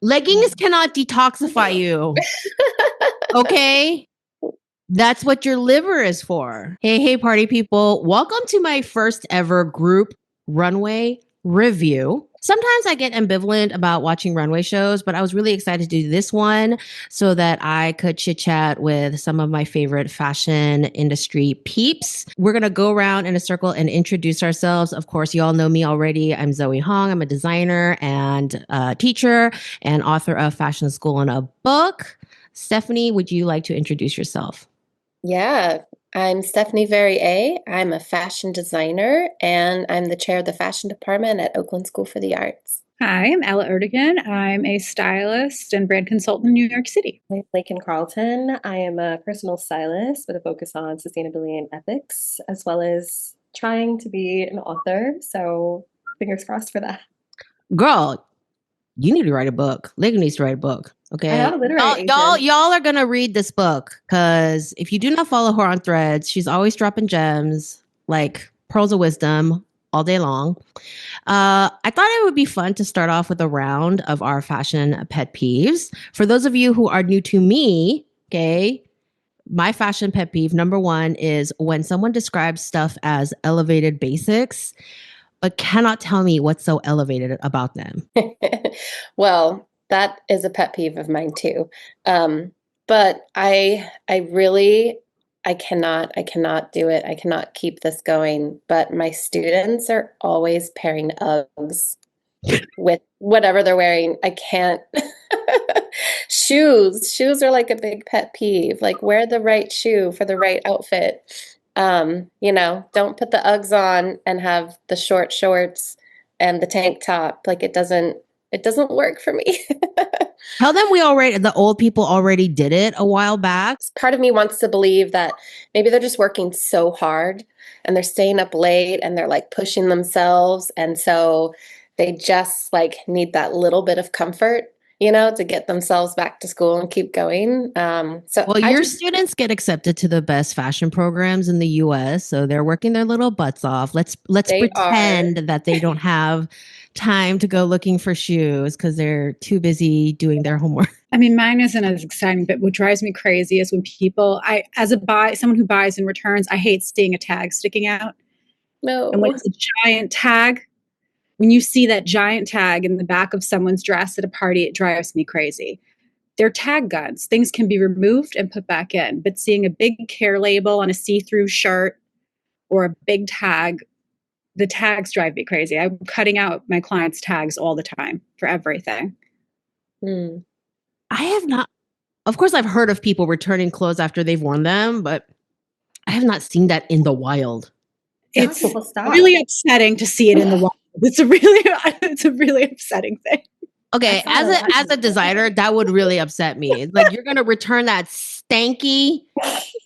Leggings cannot detoxify you. Okay? That's what your liver is for. Hey, party people. Welcome to my first ever group runway review. Sometimes I get ambivalent about watching runway shows, but I was really excited to do this one so that I could chit chat with some of my favorite fashion industry peeps. We're going to go around in a circle and introduce ourselves. Of course, you all know me already. I'm Zoe Hong. I'm a designer and teacher and author of Fashion School and a book. Stephanie, would you like to introduce yourself? Yeah, I'm Stephanie Verrieres. I'm a fashion designer and I'm the chair of the fashion department at Oakland School for the Arts. Hi, I'm Ela Erdogan. I'm a stylist and brand consultant in New York City. I'm Lakyn Carlton. I am a personal stylist with a focus on sustainability and ethics, as well as trying to be an author. So fingers crossed for that. Girl, you need to write a book. Lakyn needs to write a book. Okay. I have a literary agent. Y'all are gonna read this book because if you do not follow her on Threads, she's always dropping gems like pearls of wisdom all day long. I thought it would be fun to start off with a round of our fashion pet peeves. For those of you who are new to me, okay, my fashion pet peeve number one is when someone describes stuff as elevated basics, but cannot tell me what's so elevated about them. Well, that is a pet peeve of mine too. But I cannot do it. I cannot keep this going. But my students are always pairing Uggs with whatever they're wearing. I can't. Shoes are like a big pet peeve. Like, wear the right shoe for the right outfit. Don't put the Uggs on and have the short shorts and the tank top. Like, it doesn't work for me. Tell them the old people already did it a while back. Part of me wants to believe that maybe they're just working so hard and they're staying up late and they're like pushing themselves. And so they just like need that little bit of comfort, to get themselves back to school and keep going. Your students get accepted to the best fashion programs in the US. So they're working their little butts off. Let's pretend that they don't have time to go looking for shoes because they're too busy doing their homework. I mean, mine isn't as exciting, but what drives me crazy is when people, someone who buys and returns, I hate seeing a tag sticking out. No. And when it's a giant tag, when you see that giant tag in the back of someone's dress at a party, it drives me crazy. They're tag guns. Things can be removed and put back in, but seeing a big care label on a see-through shirt or a big tag, the tags drive me crazy. I'm cutting out my clients' tags all the time for everything. I have not. Of course, I've heard of people returning clothes after they've worn them, but I have not seen that in the wild. It's really upsetting to see it in the wild. It's a really upsetting thing. Okay, as a designer, that would really upset me. Like, you're gonna return that stanky,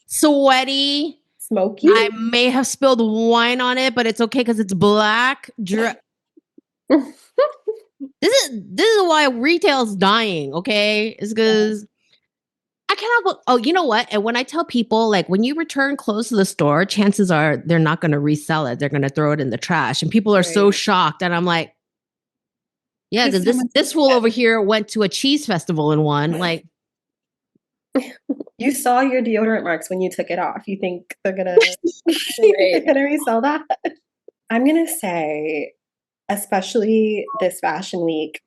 sweaty, smoky. I may have spilled wine on it, but it's okay because it's black. This is why retail's dying. Okay, it's because I cannot. Oh, you know what? And when I tell people, like, when you return clothes to the store, chances are they're not going to resell it. They're going to throw it in the trash, and people are so shocked. And I'm like, yeah, because this fool over here went to a cheese festival and won. Like, you saw your deodorant marks when you took it off. You think they're gonna resell that? I'm gonna say, especially this fashion week,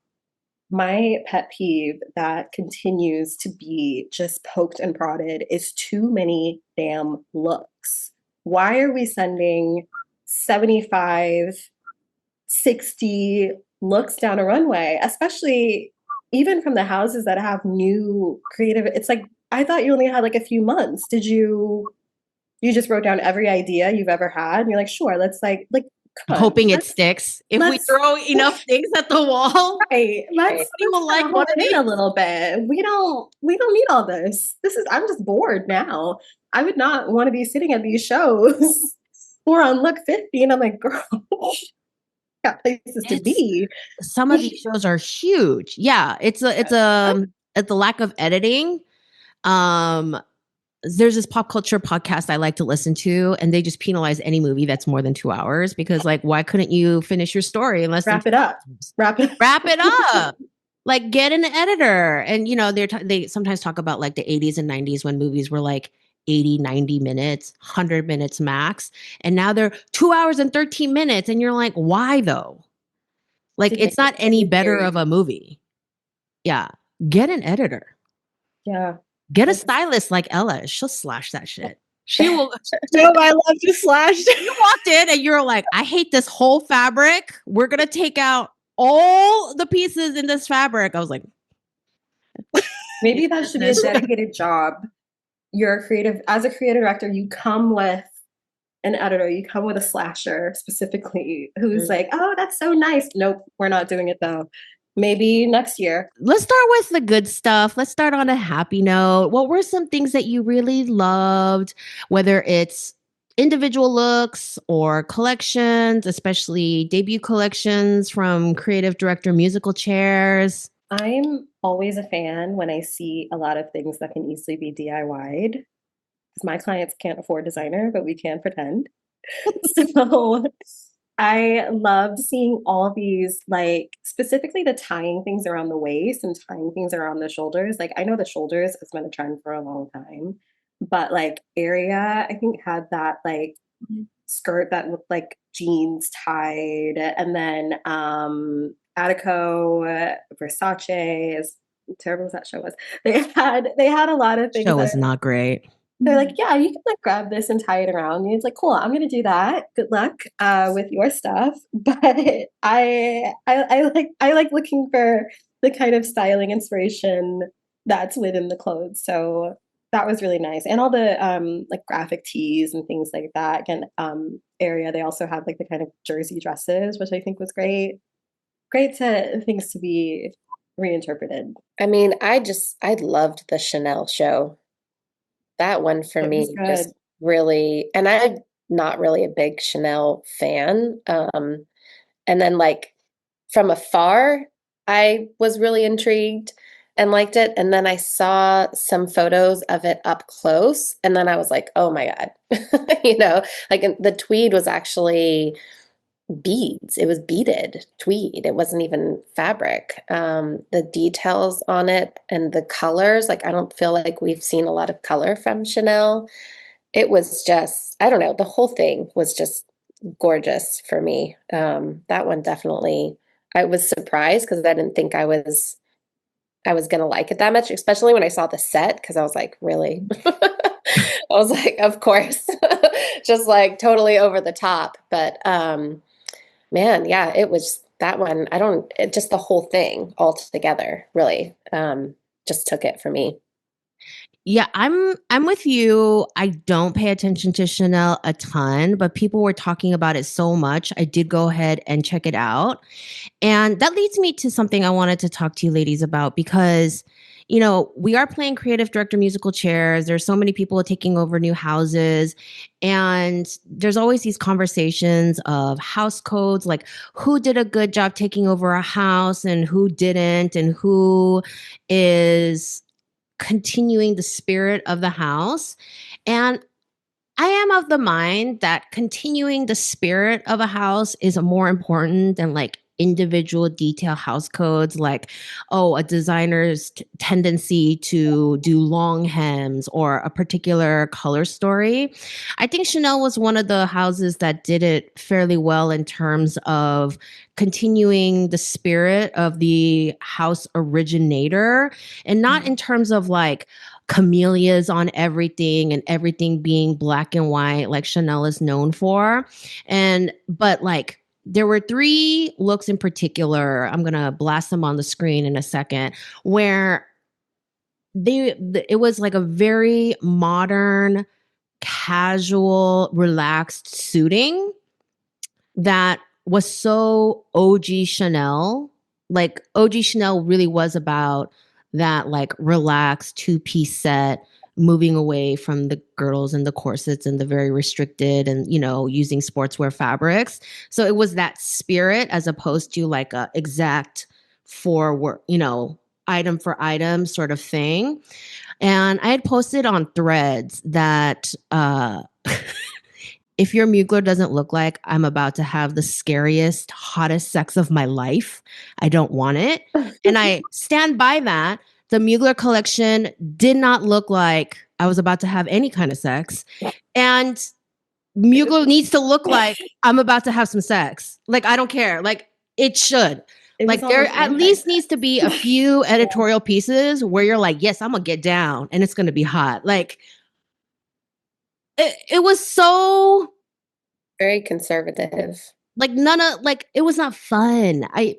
my pet peeve that continues to be just poked and prodded is too many damn looks. Why are we sending 75, 60 looks down a runway, especially even from the houses that have new creative? It's like, I thought you only had like a few months. Did you just wrote down every idea you've ever had? And you're like, sure, let's like hoping it sticks. If we throw enough things at the wall, right? Let's like what it is a little bit. We don't need all this. I'm just bored now. I would not want to be sitting at these shows or on look 50, and I'm like, girl, got places to be. Some of these shows are huge. Yeah, it's the lack of editing. There's this pop culture podcast I like to listen to, and they just penalize any movie that's more than 2 hours because, like, why couldn't you finish your story unless wrap it up? Wrap it up. Like, get an editor. And, you know, they sometimes talk about like the 80s and 90s when movies were like 80, 90 minutes, 100 minutes max. And now they're 2 hours and 13 minutes. And you're like, why though? Like, it's not any better of a movie. Yeah. Get an editor. Yeah. Get a stylist like Ela. She'll slash that shit. She will. No, I love to slash. You walked in and you're like, I hate this whole fabric. We're going to take out all the pieces in this fabric. I was like, maybe that should be a dedicated job. You're as a creative director, you come with an editor, you come with a slasher specifically who's like, oh, that's so nice. Nope, we're not doing it though. Maybe next year. Let's start with the good stuff. Let's start on a happy note. What were some things that you really loved, whether it's individual looks or collections, especially debut collections from creative director musical chairs? I'm always a fan when I see a lot of things that can easily be DIY'd. Because my clients can't afford designer, but we can pretend. So I loved seeing all of these, like specifically the tying things around the waist and tying things around the shoulders. Like I know the shoulders has been a trend for a long time, but like Area, I think had that like skirt that looked like jeans tied, and then Attico, Versace, as terrible as that show was, they had a lot of things. Show was not great. They're like, yeah, you can like grab this and tie it around. And it's like, cool, I'm gonna do that. Good luck with your stuff. But I like looking for the kind of styling inspiration that's within the clothes. So that was really nice. And all the like graphic tees and things like that. Again, Area, they also had like the kind of jersey dresses, which I think was great. Great things to be reinterpreted. I mean, I loved the Chanel show. That one for me just really, and I'm not really a big Chanel fan. And then like from afar, I was really intrigued and liked it. And then I saw some photos of it up close. And then I was like, oh my God, you know, like the tweed was actually beads. It was beaded tweed. It wasn't even fabric. The details on it and the colors, like I don't feel like we've seen a lot of color from Chanel. It was just, I don't know, the whole thing was just gorgeous for me. That one definitely, I was surprised because I didn't think I was gonna like it that much, especially when I saw the set, because I was like, really? I was like, of course, just like totally over the top. But man, yeah, it was that one. Just the whole thing all together really just took it for me. Yeah, I'm with you. I don't pay attention to Chanel a ton, but people were talking about it so much. I did go ahead and check it out. And that leads me to something I wanted to talk to you ladies about because, you know, we are playing creative director musical chairs. There's so many people taking over new houses. And there's always these conversations of house codes, like who did a good job taking over a house and who didn't, and who is continuing the spirit of the house. And I am of the mind that continuing the spirit of a house is more important than like individual detail house codes, like, oh, a designer's tendency to do long hems or a particular color story. I think Chanel was one of the houses that did it fairly well in terms of continuing the spirit of the house originator, and not in terms of like camellias on everything and everything being black and white like Chanel is known for. But like there were 3 looks in particular, I'm going to blast them on the screen in a second, where it was like a very modern, casual, relaxed suiting that was so OG Chanel. Like OG Chanel really was about that like relaxed 2-piece set, moving away from the girdles and the corsets and the very restricted and, you know, using sportswear fabrics. So it was that spirit as opposed to like a exact for, you know, item for item sort of thing. And I had posted on Threads that if your Mugler doesn't look like I'm about to have the scariest, hottest sex of my life, I don't want it. And I stand by that. The Mugler collection did not look like I was about to have any kind of sex. And Mugler needs to look like I'm about to have some sex. Like, I don't care. Like, it should. Like, there at least needs to be a few editorial pieces where you're like, yes, I'm going to get down and it's going to be hot. Like, it was so very conservative. Like, it was not fun. I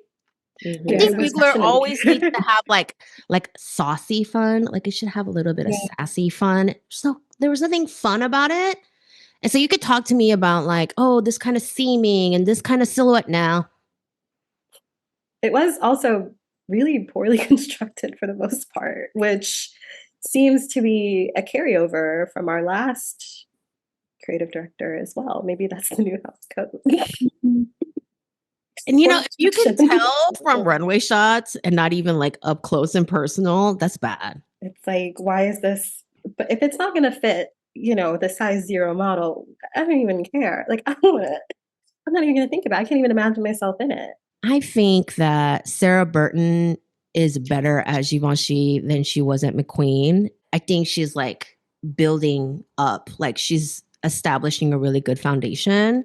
think Mugler always needs to have like saucy fun. Like, it should have a little bit of sassy fun. So there was nothing fun about it. And so you could talk to me about like, oh, this kind of seaming and this kind of silhouette now. It was also really poorly constructed for the most part, which seems to be a carryover from our last creative director as well. Maybe that's the new house code. And if you can tell from runway shots and not even like up close and personal, that's bad. It's like, why is this? But if it's not going to fit, the size 0 model, I don't even care. Like, I don't want it. I'm not even going to think about it. I can't even imagine myself in it. I think that Sarah Burton is better at Givenchy than she was at McQueen. I think she's like building up, like she's establishing a really good foundation.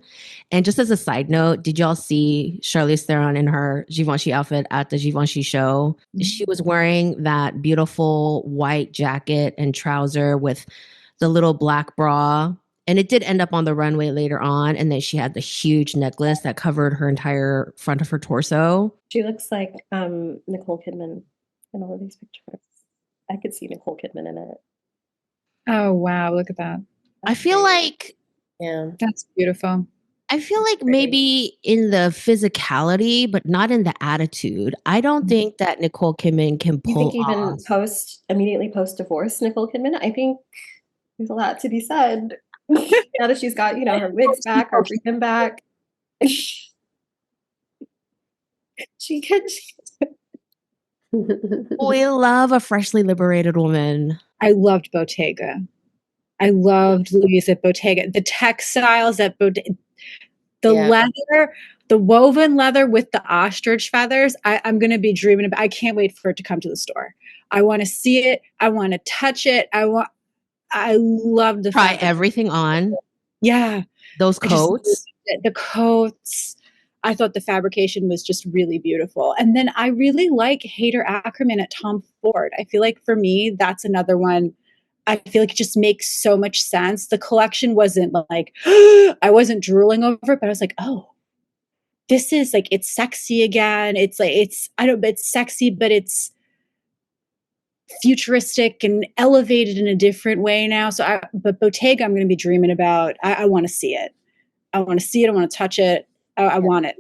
And just as a side note, did y'all see Charlize Theron in her Givenchy outfit at the Givenchy show? Mm-hmm. She was wearing that beautiful white jacket and trouser with the little black bra. And it did end up on the runway later on. And then she had the huge necklace that covered her entire front of her torso. She looks like Nicole Kidman in all of these pictures. I could see Nicole Kidman in it. Oh, wow. Look at that. I feel like... Yeah. That's beautiful. I feel like maybe in the physicality, but not in the attitude. I don't think that Nicole Kidman can pull off. You think even immediately post-divorce Nicole Kidman? I think there's a lot to be said. Now that she's got, her wigs back, her freedom back. She could. We love a freshly liberated woman. I loved Bottega. I loved Louise at Bottega. The textiles at Bottega, leather, the woven leather with the ostrich feathers. I'm going to be dreaming about. I can't wait for it to come to the store. I want to see it. I want to touch it. I love the try everything on. Yeah. Those coats. The coats. I thought the fabrication was just really beautiful. And then I really like Hayter Ackerman at Tom Ford. I feel like for me, that's another one. I feel like it just makes so much sense. The collection wasn't like, I wasn't drooling over it, but I was like, oh, this is like, it's sexy again. It's like, it's sexy, but it's futuristic and elevated in a different way now. But Bottega, I'm going to be dreaming about. I want to see it. I want to see it. I want to touch it. I want it.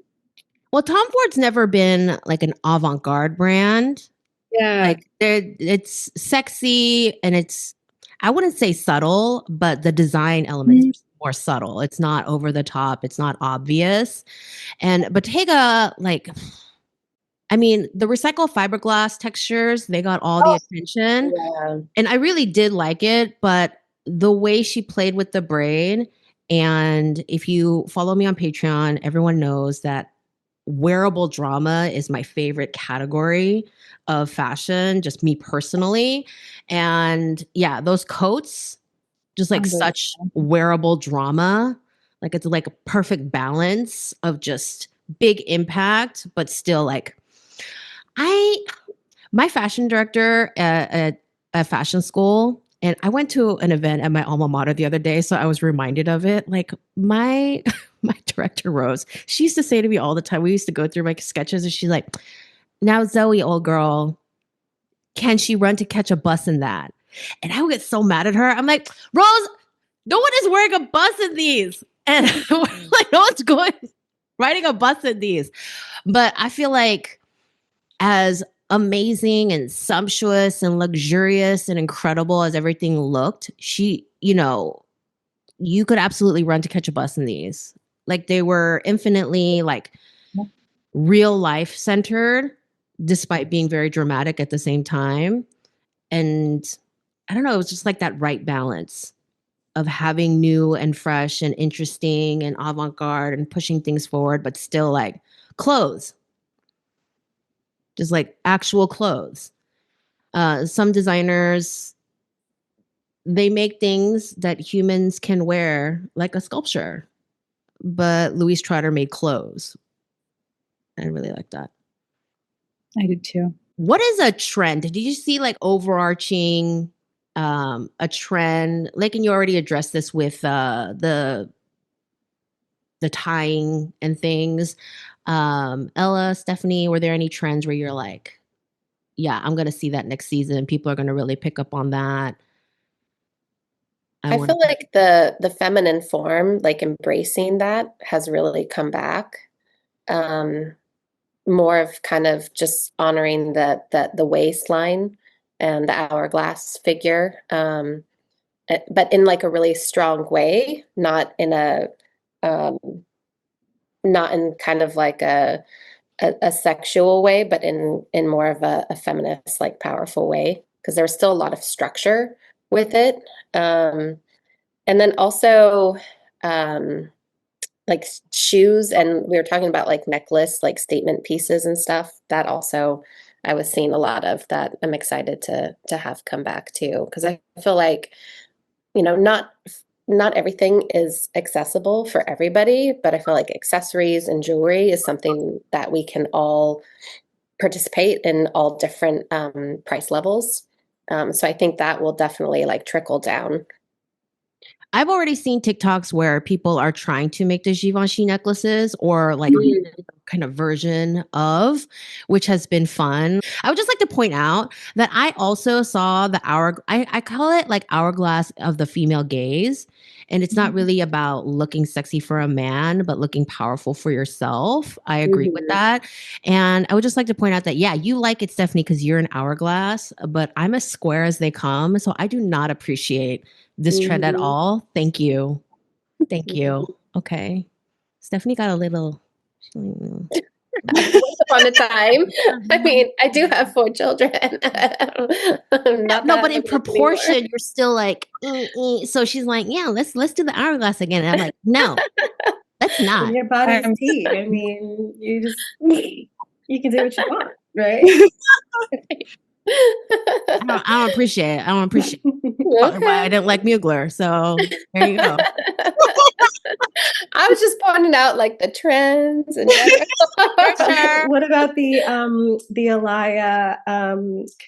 Well, Tom Ford's never been like an avant-garde brand. Yeah. Like it's sexy and it's, I wouldn't say subtle, but the design elements are more subtle. It's not over the top. It's not obvious. And Bottega, like, I mean, the recycled fiberglass textures, they got all the attention. Yeah. And I really did like it, but the way she played with the braid, and if you follow me on Patreon, everyone knows that wearable drama is my favorite category of fashion, just me personally. And yeah, those coats, just like such wearable drama. Like it's like a perfect balance of just big impact, but still like my fashion director at fashion school, and I went to an event at my alma mater the other day, so I was reminded of it. Like my director Rose, she used to say to me all the time, we used to go through my sketches, and she's like, now Zoe, old girl, can she run to catch a bus in that? And I would get so mad at her. I'm like, Rose, no one is wearing a bus in these. And like, no one's riding a bus in these. But I feel like as amazing and sumptuous and luxurious and incredible as everything looked, she, you could absolutely run to catch a bus in these. Like they were infinitely like real life centered, despite being very dramatic at the same time. And I don't know, it was just like that right balance of having new and fresh and interesting and avant-garde and pushing things forward, but still like clothes, just like actual clothes. Some designers, they make things that humans can wear, like a sculpture, but Louise Trotter made clothes. I really like that. I did too. What is a trend? Did you see like overarching a trend? Lakyn, you already addressed this with the tying and things. Ella, Stephanie, were there any trends where you're like, yeah, I'm gonna see that next season. People are gonna really pick up on that. I feel like the feminine form, like embracing that, has really come back. More of kind of just honoring the waistline and the hourglass figure, but in like a really strong way, not in kind of like a sexual way, but in more of a feminist, like powerful way, because there's still a lot of structure with it. And then also like shoes, and we were talking about like necklace, like statement pieces and stuff. That also I was seeing a lot of that. I'm excited to have come back too, because I feel like, not everything is accessible for everybody, but I feel like accessories and jewelry is something that we can all participate in all different price levels. So I think that will definitely like trickle down. I've already seen TikToks where people are trying to make the Givenchy necklaces or like kind of version of, which has been fun. I would just like to point out that I also saw the I call it like hourglass of the female gaze. And it's not really about looking sexy for a man, but looking powerful for yourself. I agree with that. And I would just like to point out that, yeah, you like it, Stephanie, because you're an hourglass, but I'm as square as they come. So I do not appreciate this trend at all. Thank you. Thank you. Okay. Stephanie got a little. Once upon a time. I mean, I do have 4 children. No, but in proportion, you're still like, so she's like, yeah, let's do the hourglass again. And I'm like, no, that's not. Your body's tea. I mean, you can do what you want, right? I don't appreciate it. I don't appreciate it. I didn't like Mugler. So there you go. I was just pointing out like the trends and What about the Ela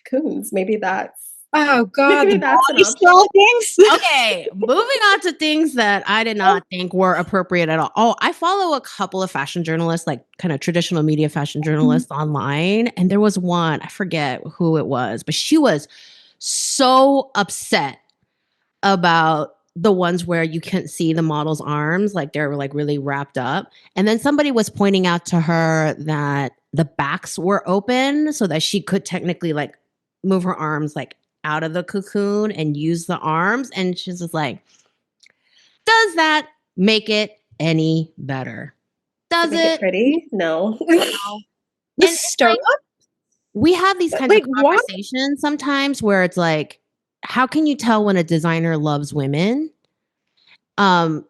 cocoons? Maybe that's maybe that's an things. Okay, moving on to things that I did not think were appropriate at all. Oh, I follow a couple of fashion journalists, like kind of traditional media fashion journalists online. And there was one, I forget who it was, but she was so upset about the ones where you couldn't see the model's arms, like they were like really wrapped up. And then somebody was pointing out to her that the backs were open so that she could technically like move her arms like out of the cocoon and use the arms. And she's just like, does that make it any better? Does it pretty? No. The stirrup? We have these kinds of conversations sometimes where it's like, how can you tell when a designer loves women? Like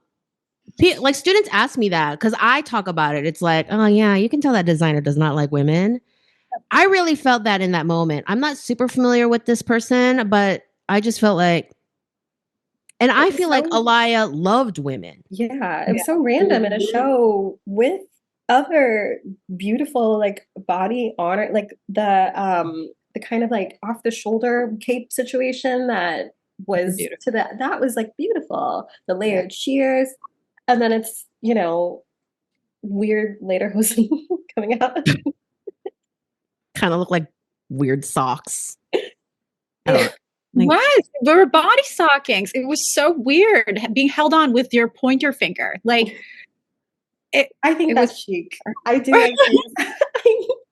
students ask me that because I talk about it. It's like, oh yeah, you can tell that designer does not like women. I really felt that in that moment. I'm not super familiar with this person, but I just felt like, and I feel like Alaya loved women. Yeah, it was so random in a show with other beautiful like body honor, like the kind of like off the shoulder cape situation that was beautiful. That was like beautiful. The layered shears, and then it's weird later hosting coming out. Kind of look like weird socks. What? There were body stockings. It was so weird being held on with your pointer finger. Like, I think that's chic. I do like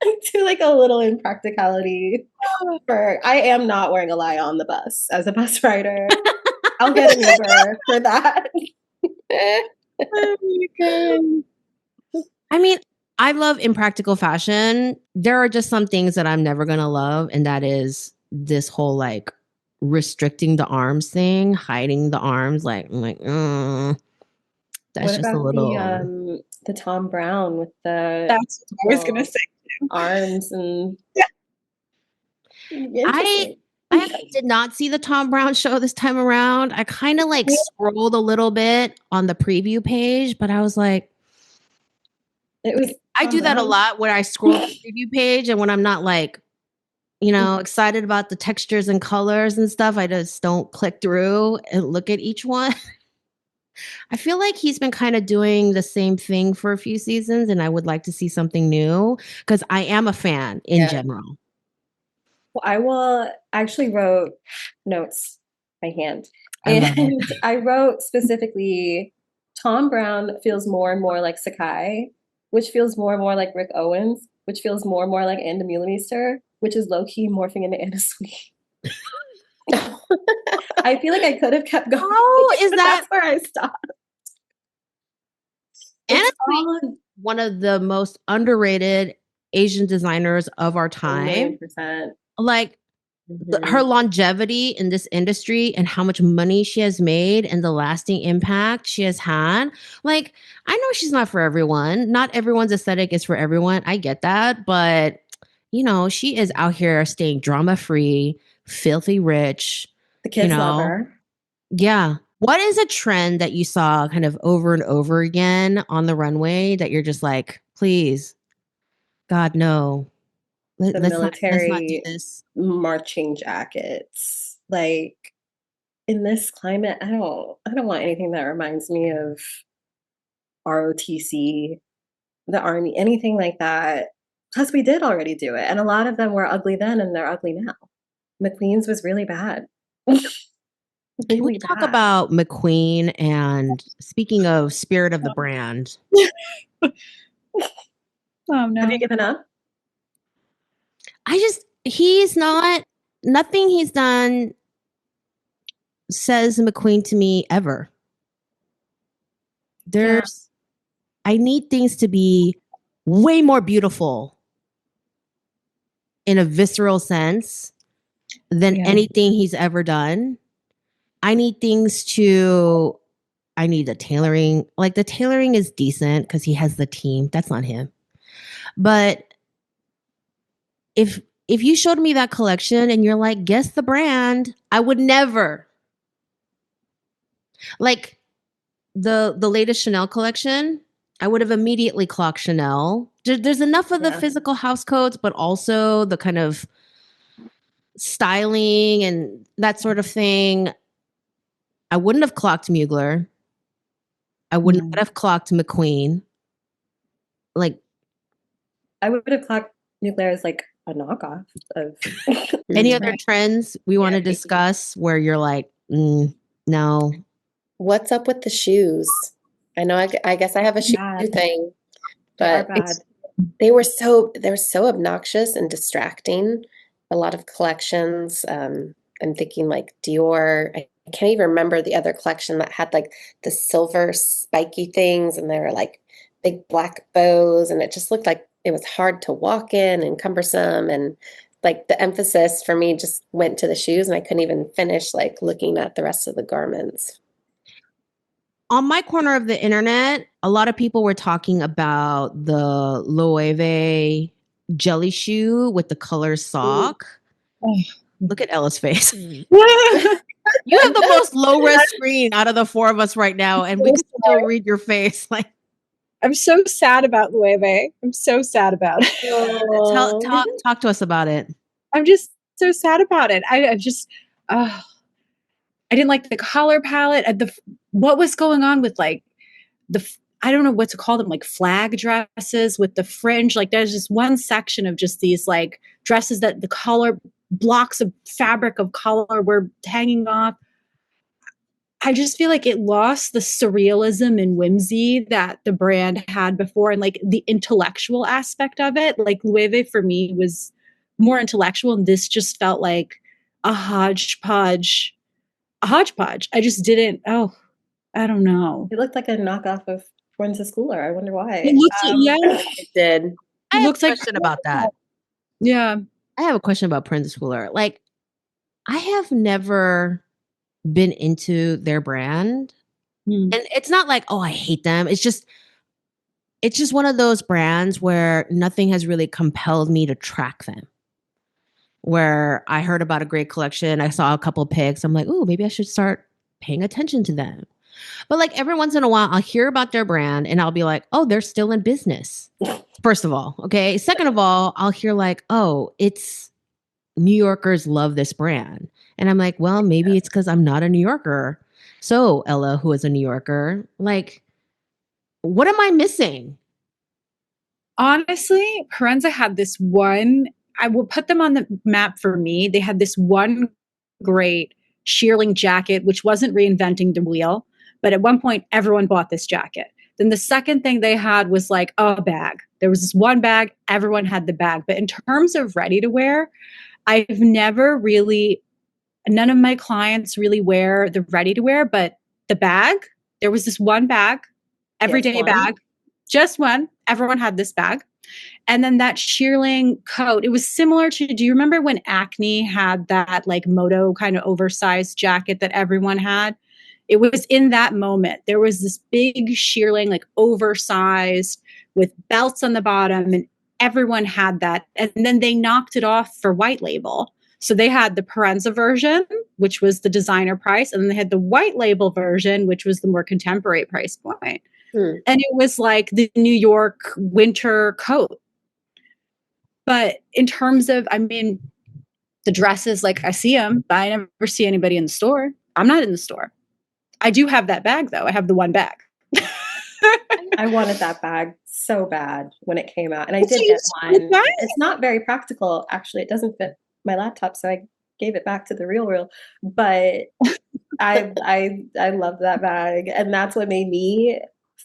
I do like a little impracticality. I am not wearing a lie on the bus as a bus rider. I'll get an Uber for that. Oh my God. I mean, I love impractical fashion. There are just some things that I'm never going to love. And that is this whole like restricting the arms thing, hiding the arms. Like, I'm like, that's What just a about little. the Tom Brown with the That's what I was gonna say. arms and I interesting. actually did not see the Tom Brown show this time around. I kind of like scrolled a little bit on the preview page, but I was like, It was I Tom do that a Brown. lot when I scroll the preview page, and when I'm not like, excited about the textures and colors and stuff, I just don't click through and look at each one. I feel like he's been kind of doing the same thing for a few seasons, and I would like to see something new because I am a fan in general. Well, I actually wrote notes by hand. And I wrote specifically, Tom Brown feels more and more like Sakai, which feels more and more like Rick Owens, which feels more and more like Anna Muhlemeister, which is low-key morphing into Anna Sweet. I feel like I could have kept going. How is that? That's where I stopped. Anna Sweet, one of the most underrated Asian designers of our time. 100%. Like her longevity in this industry and how much money she has made and the lasting impact she has had. Like, I know she's not for everyone. Not everyone's aesthetic is for everyone. I get that. But, she is out here staying drama free, filthy rich. The kids love her. Yeah. What is a trend that you saw kind of over and over again on the runway that you're just like, please, God, no. The military let's not do this. Marching jackets. Like, in this climate, I don't want anything that reminds me of ROTC, the army, anything like that. Plus, we did already do it, and a lot of them were ugly then, and they're ugly now. McQueen's was really bad. Can we talk about McQueen? And speaking of spirit of the brand, oh no, have you given up? Nothing he's done says McQueen to me ever. I need things to be way more beautiful in a visceral sense than anything he's ever done. I need the tailoring. Like, the tailoring is decent because he has the team. That's not him. But if you showed me that collection and you're like, guess the brand, I would never. Like the latest Chanel collection, I would have immediately clocked Chanel. There's enough of the physical house codes, but also the kind of styling and that sort of thing. I wouldn't have clocked Mugler. I would not have clocked McQueen. Like, I would have clocked Mugler as like a knockoff of any other trends we want to discuss where you're like, no. What's up with the shoes? I know I guess I have a shoe thing, but they were so obnoxious and distracting. A lot of collections. I'm thinking like Dior. I can't even remember the other collection that had like the silver spiky things, and they were like big black bows, and it just looked like it was hard to walk in and cumbersome, and like the emphasis for me just went to the shoes, and I couldn't even finish like looking at the rest of the garments. On my corner of the internet, a lot of people were talking about the Loewe jelly shoe with the color sock. Oh. Look at Ella's face. You have the most low-res screen out of the four of us right now, and we can still read your face. Like, I'm so sad about Loewe. I'm so sad about it. Talk to us about it. I'm just so sad about it. I didn't like the color palette. What was going on with like I don't know what to call them, like flag dresses with the fringe. Like, there's just one section of just these like dresses that the color blocks of fabric of color were hanging off. I just feel like it lost the surrealism and whimsy that the brand had before, and like the intellectual aspect of it. Like, Loewe for me was more intellectual, and this just felt like a hodgepodge. I just didn't. I don't know. It looked like a knockoff of Proenza Schouler. I wonder why. It did. I have a question about that. Yeah. I have a question about Proenza Schouler. Like, I have never been into their brand. And it's not like, oh, I hate them. It's just one of those brands where nothing has really compelled me to track them. Where I heard about a great collection, I saw a couple of pics. I'm like, oh, maybe I should start paying attention to them. But like every once in a while, I'll hear about their brand and I'll be like, oh, they're still in business. First of all, okay. Second of all, I'll hear like, oh, it's New Yorkers love this brand. And I'm like, well, maybe it's because I'm not a New Yorker. So Ella, who is a New Yorker, like, what am I missing? Honestly, Proenza had this one, I will put them on the map for me. They had this one great shearling jacket, which wasn't reinventing the wheel, but at one point everyone bought this jacket. Then the second thing they had was like a bag. There was this one bag, everyone had the bag. But in terms of ready to wear, I've never really, none of my clients really wear the ready to wear, but the bag, there was this one bag, everyday bag, just one. Everyone had this bag. And then that shearling coat, it was similar to, do you remember when Acne had that like moto kind of oversized jacket that everyone had? It was in that moment. There was this big shearling, like oversized with belts on the bottom, and everyone had that. And then they knocked it off for white label. So they had the Proenza version, which was the designer price, and then they had the white label version, which was the more contemporary price point. And it was like the New York winter coat. But in terms of, I mean, the dresses, like I see them, but I never see anybody in the store. I'm not in the store. I do have that bag though. I have the one bag. I wanted that bag so bad when it came out, and I did get one. It's not very practical, actually. It doesn't fit my laptop, so I gave it back to the real. But I love that bag, and that's what made me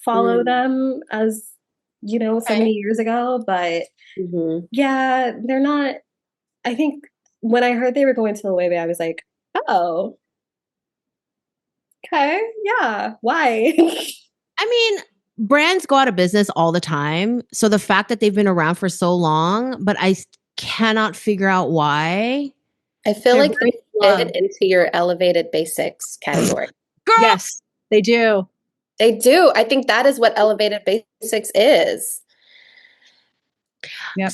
follow them, as you know, so many years ago. But yeah, they're not. I think when I heard they were going to Loewe, I was like, oh, okay, yeah, why? I mean, brands go out of business all the time. So the fact that they've been around for so long, but I cannot figure out why. I feel like they fit into your elevated basics category. Girl! Yes, they do. They do. I think that is what elevated basics is. Yep.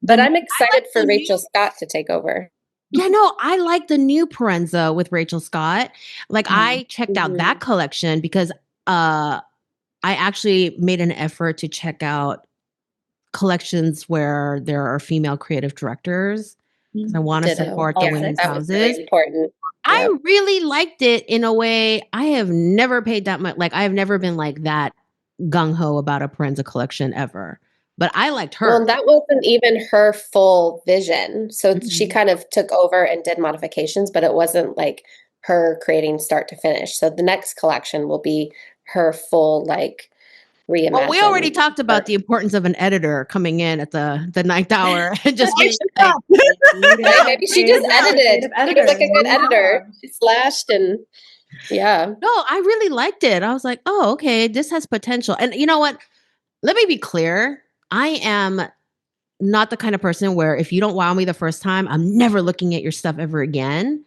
But I'm excited for Rachel Scott to take over. Yeah, no, I like the new Proenza with Rachel Scott. Like I checked out that collection because I actually made an effort to check out collections where there are female creative directors. I want to support the women's houses. Really important. I really liked it in a way. I have never paid that much. Like I have never been like that gung-ho about a Proenza collection ever. But I liked her. Well, that wasn't even her full vision. So she kind of took over and did modifications, but it wasn't like her creating start to finish. So the next collection will be her full like reimagined. Well, we already talked about the importance of an editor coming in at the ninth hour and just being like, maybe she just edited. She was like a good editor. She slashed and yeah. No, I really liked it. I was like, oh, okay, this has potential. And you know what? Let me be clear. I am not the kind of person where if you don't wow me the first time, I'm never looking at your stuff ever again.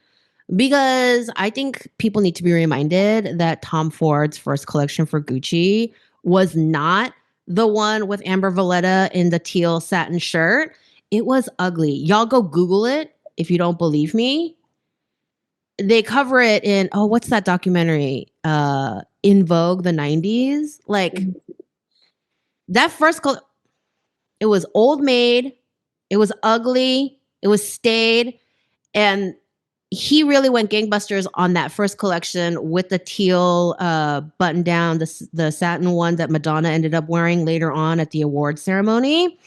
Because I think people need to be reminded that Tom Ford's first collection for Gucci was not the one with Amber Valletta in the teal satin shirt. It was ugly. Y'all go Google it if you don't believe me. They cover it in, what's that documentary? In Vogue, the 90s. Like that first it was old made, it was ugly, it was staid, and he really went gangbusters on that first collection with the teal button down, the satin one that Madonna ended up wearing later on at the award ceremony.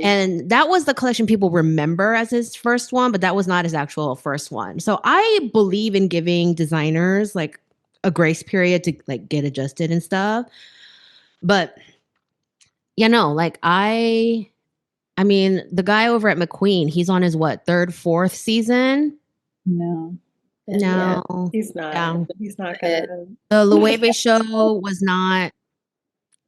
And that was the collection people remember as his first one, but that was not his actual first one. So I believe in giving designers like a grace period to like get adjusted and stuff. But like I mean, the guy over at McQueen, he's on his third, fourth season. No, he's not. Yeah. He's not good. The Loewe show was not.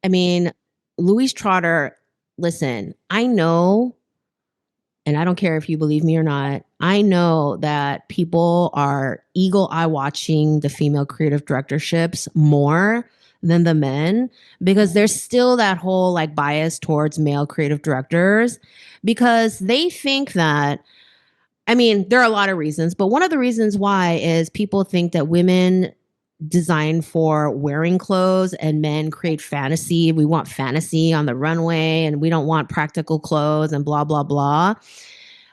I mean, Louise Trotter. Listen, I know and I don't care if you believe me or not, I know that people are eagle eye watching the female creative directorships more than the men, because there's still that whole like bias towards male creative directors, because they think that, I mean, there are a lot of reasons, but one of the reasons why is people think that women design for wearing clothes and men create fantasy. We want fantasy on the runway and we don't want practical clothes and blah, blah, blah.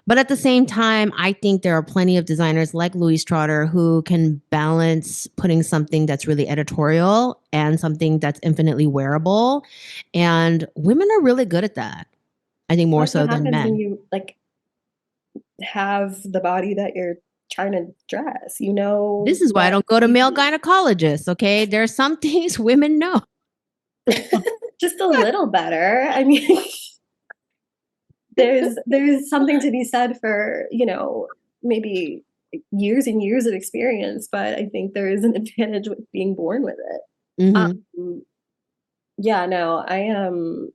But at the same time, I think there are plenty of designers like Louise Trotter who can balance putting something that's really editorial and something that's infinitely wearable. And women are really good at that. I think more That's so what than happens men. when you like have the body that you're trying to dress, you know. This is why I don't go to male gynecologists, okay? There are some things women know. Just a little better. I mean, there's something to be said for, you know, maybe years and years of experience, but I think there is an advantage with being born with it. Mhm. Yeah, no, I am.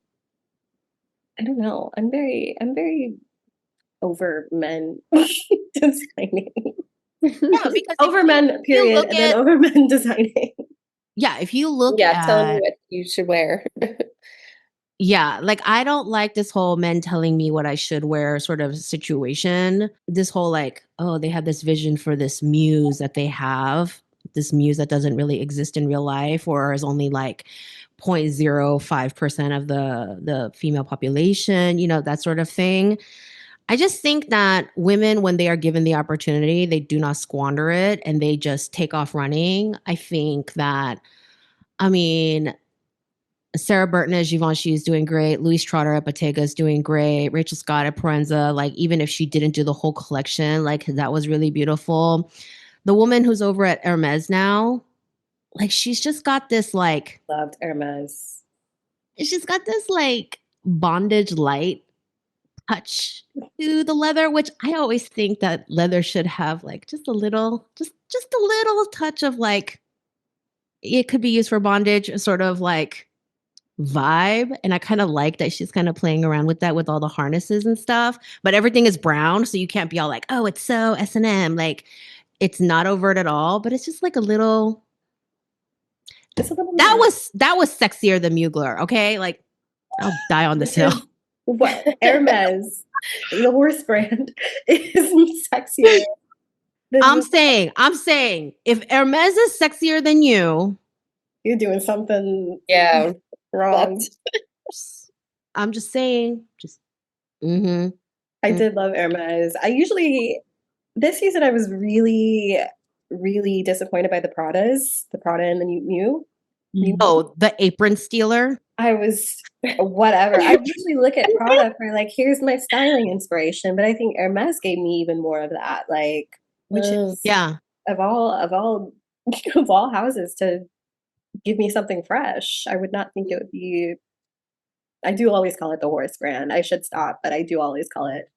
I don't know. I'm very over men designing. Yeah, because Over men, period, and then over men designing. Yeah, if you look telling you at, what you should wear. yeah, like I don't like this whole men telling me what I should wear sort of situation. This whole like, oh, they have this vision for this muse that they have, this muse that doesn't really exist in real life or is only like 0.05% of the female population, you know, that sort of thing. I just think that women, when they are given the opportunity, they do not squander it and they just take off running. I think that, I mean, Sarah Burton at Givenchy is doing great. Louise Trotter at Bottega is doing great. Rachel Scott at Proenza, like even if she didn't do the whole collection, like that was really beautiful. The woman who's over at Hermes now, like she's just got this like, Loved Hermes. she's got this like bondage light touch to the leather, which I always think that leather should have like just a little, just a little touch of like, it could be used for bondage, sort of like vibe. And I kind of like that she's kind of playing around with that with all the harnesses and stuff. But everything is brown, so you can't be all like, oh, it's so S&M. Like it's not overt at all, but it's just like a little. Just a little That more. was sexier than Mugler. Okay, like I'll die on this hill. What Hermes, the horse brand, is sexier. I'm saying, if Hermes is sexier than you, You're doing something But wrong. I'm just saying, just I did love Hermes. This season I was really, really disappointed by the Prada and the Miu. Oh, the apron stealer. I was whatever. I usually look at Prada for like, here's my styling inspiration, but I think Hermes gave me even more of that, like, which is of all of all houses to give me something fresh. I would not think it would be. I do always call it the horse brand. I should stop, but I do always call it.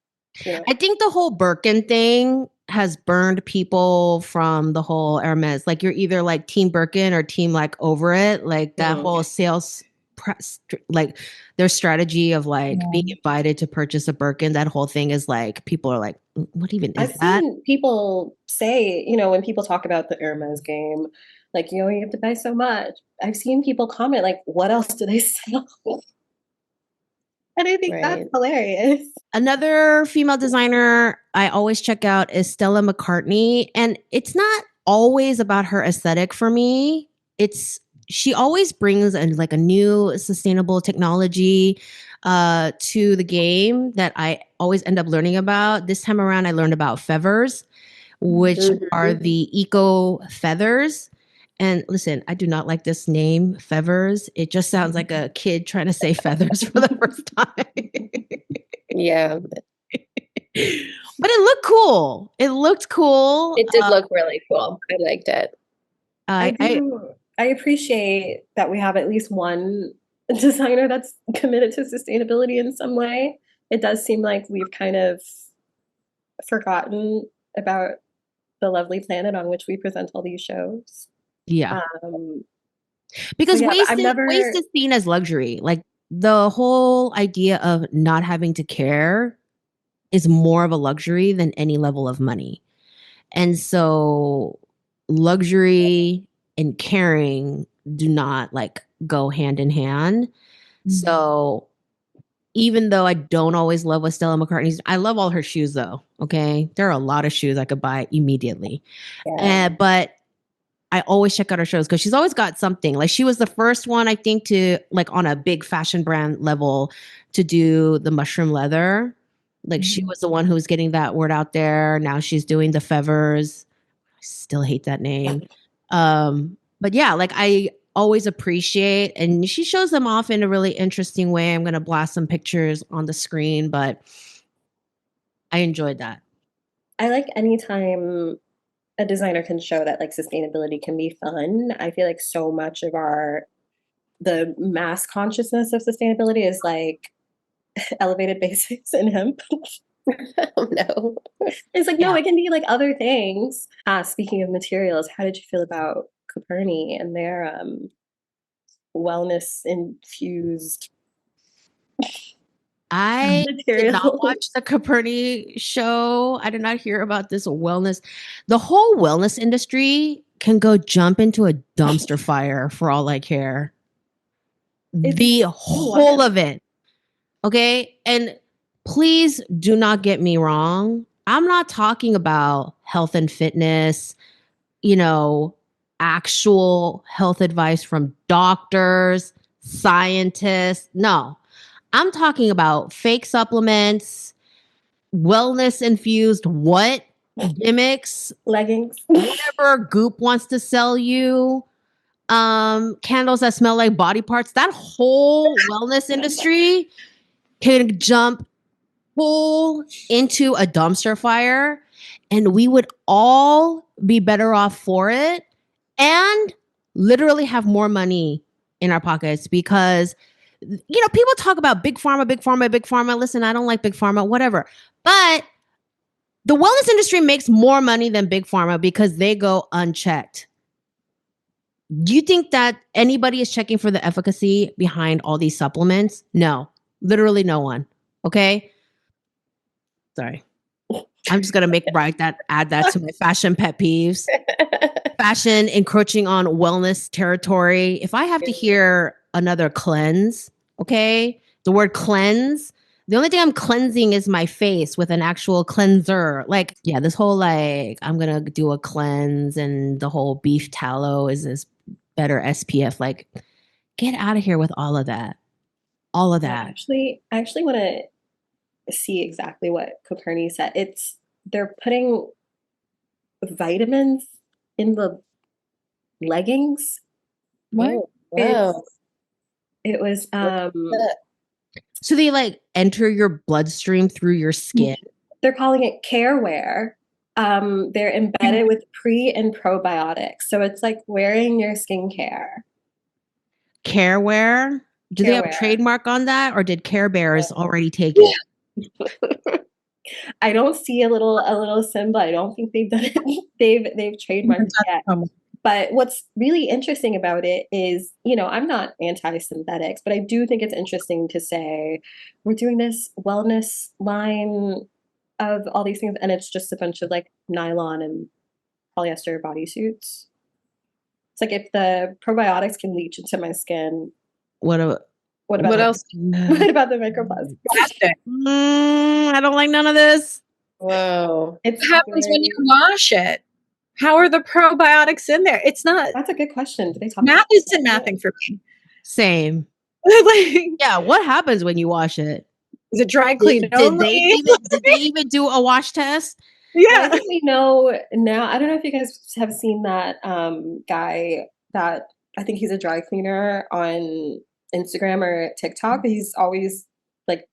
You know. I think the whole Birkin thing has burned people from the whole Hermes. Like you're either like team Birkin or team like over it. Like that whole sales press, like their strategy of like being invited to purchase a Birkin. That whole thing is like people are like, what even is that? I've seen people say, you know, when people talk about the Hermes game, like, you know, you have to pay so much. I've seen people comment like, what else do they sell? And I think that's hilarious. Another female designer I always check out is Stella McCartney. And it's not always about her aesthetic for me. She always brings a new sustainable technology to the game that I always end up learning about. This time around, I learned about Fevvers, which are the eco feathers. And listen, I do not like this name, Fevvers. It just sounds like a kid trying to say feathers for the first time. Yeah. But it looked cool. It looked cool. It did look really cool. I liked it. I appreciate that we have at least one designer that's committed to sustainability in some way. It does seem like we've kind of forgotten about the lovely planet on which we present all these shows. Yeah. Because waste is seen as luxury. Like the whole idea of not having to care is more of a luxury than any level of money. And so luxury and caring do not like go hand in hand. So even though I don't always love what Stella McCartney's, I love all her shoes though. Okay. There are a lot of shoes I could buy immediately. But I always check out her shows because she's always got something. Like she was the first one, I think, to like on a big fashion brand level to do the mushroom leather. Like she was the one who was getting that word out there. Now she's doing the Fevvers. I still hate that name. But yeah, like I always appreciate, and she shows them off in a really interesting way. I'm gonna blast some pictures on the screen, but I enjoyed that. I like anytime a designer can show that like sustainability can be fun. I feel like so much of the mass consciousness of sustainability is like elevated basics and hemp. Oh no. It's like, no, it can be like other things. Speaking of materials, how did you feel about Coperni and their wellness infused I did not material? watch the Coperni show. I did not hear about this wellness. The whole wellness industry can go jump into a dumpster fire for all I care. The whole of it. Okay. And please do not get me wrong. I'm not talking about health and fitness, you know, actual health advice from doctors, scientists. No, I'm talking about fake supplements, wellness infused what? Gimmicks, Leggings. whatever Goop wants to sell you, candles that smell like body parts. That whole wellness industry can jump full into a dumpster fire, and we would all be better off for it and literally have more money in our pockets because people talk about big pharma, big pharma, big pharma. Listen, I don't like big pharma, whatever. But the wellness industry makes more money than big pharma because they go unchecked. Do you think that anybody is checking for the efficacy behind all these supplements? No, literally no one. Okay. Sorry. I'm just going to add that to my fashion pet peeves. Fashion encroaching on wellness territory. If I have to hear another cleanse, okay, the word cleanse, the only thing I'm cleansing is my face with an actual cleanser. Like, yeah, this whole like, I'm going to do a cleanse and the whole beef tallow is this better SPF. Like, get out of here with all of that. All of that. I actually want to see exactly what Coperni said. They're putting vitamins in the leggings. What? Wow. It was so they like enter your bloodstream through your skin. They're calling it care wear. They're embedded with pre and probiotics. So it's like wearing your skincare. Care wear? Do they have a trademark on that, or did Care Bears already take it? I don't see a little symbol. I don't think they've done it. They've trademarked it yet. But what's really interesting about it is, I'm not anti-synthetics, but I do think it's interesting to say we're doing this wellness line of all these things, and it's just a bunch of like nylon and polyester bodysuits. It's like if the probiotics can leach into my skin, what else? What about the microplastics? I don't like none of this. Whoa. What happens when you wash it? How are the probiotics in there? It's not. That's a good question. Do they talk math isn't mathing for me. Same. Yeah, what happens when you wash it? Is it dry clean? Did they even do a wash test? Yeah. I think we know now. I don't know if you guys have seen that guy that I think he's a dry cleaner on Instagram or TikTok. He's always like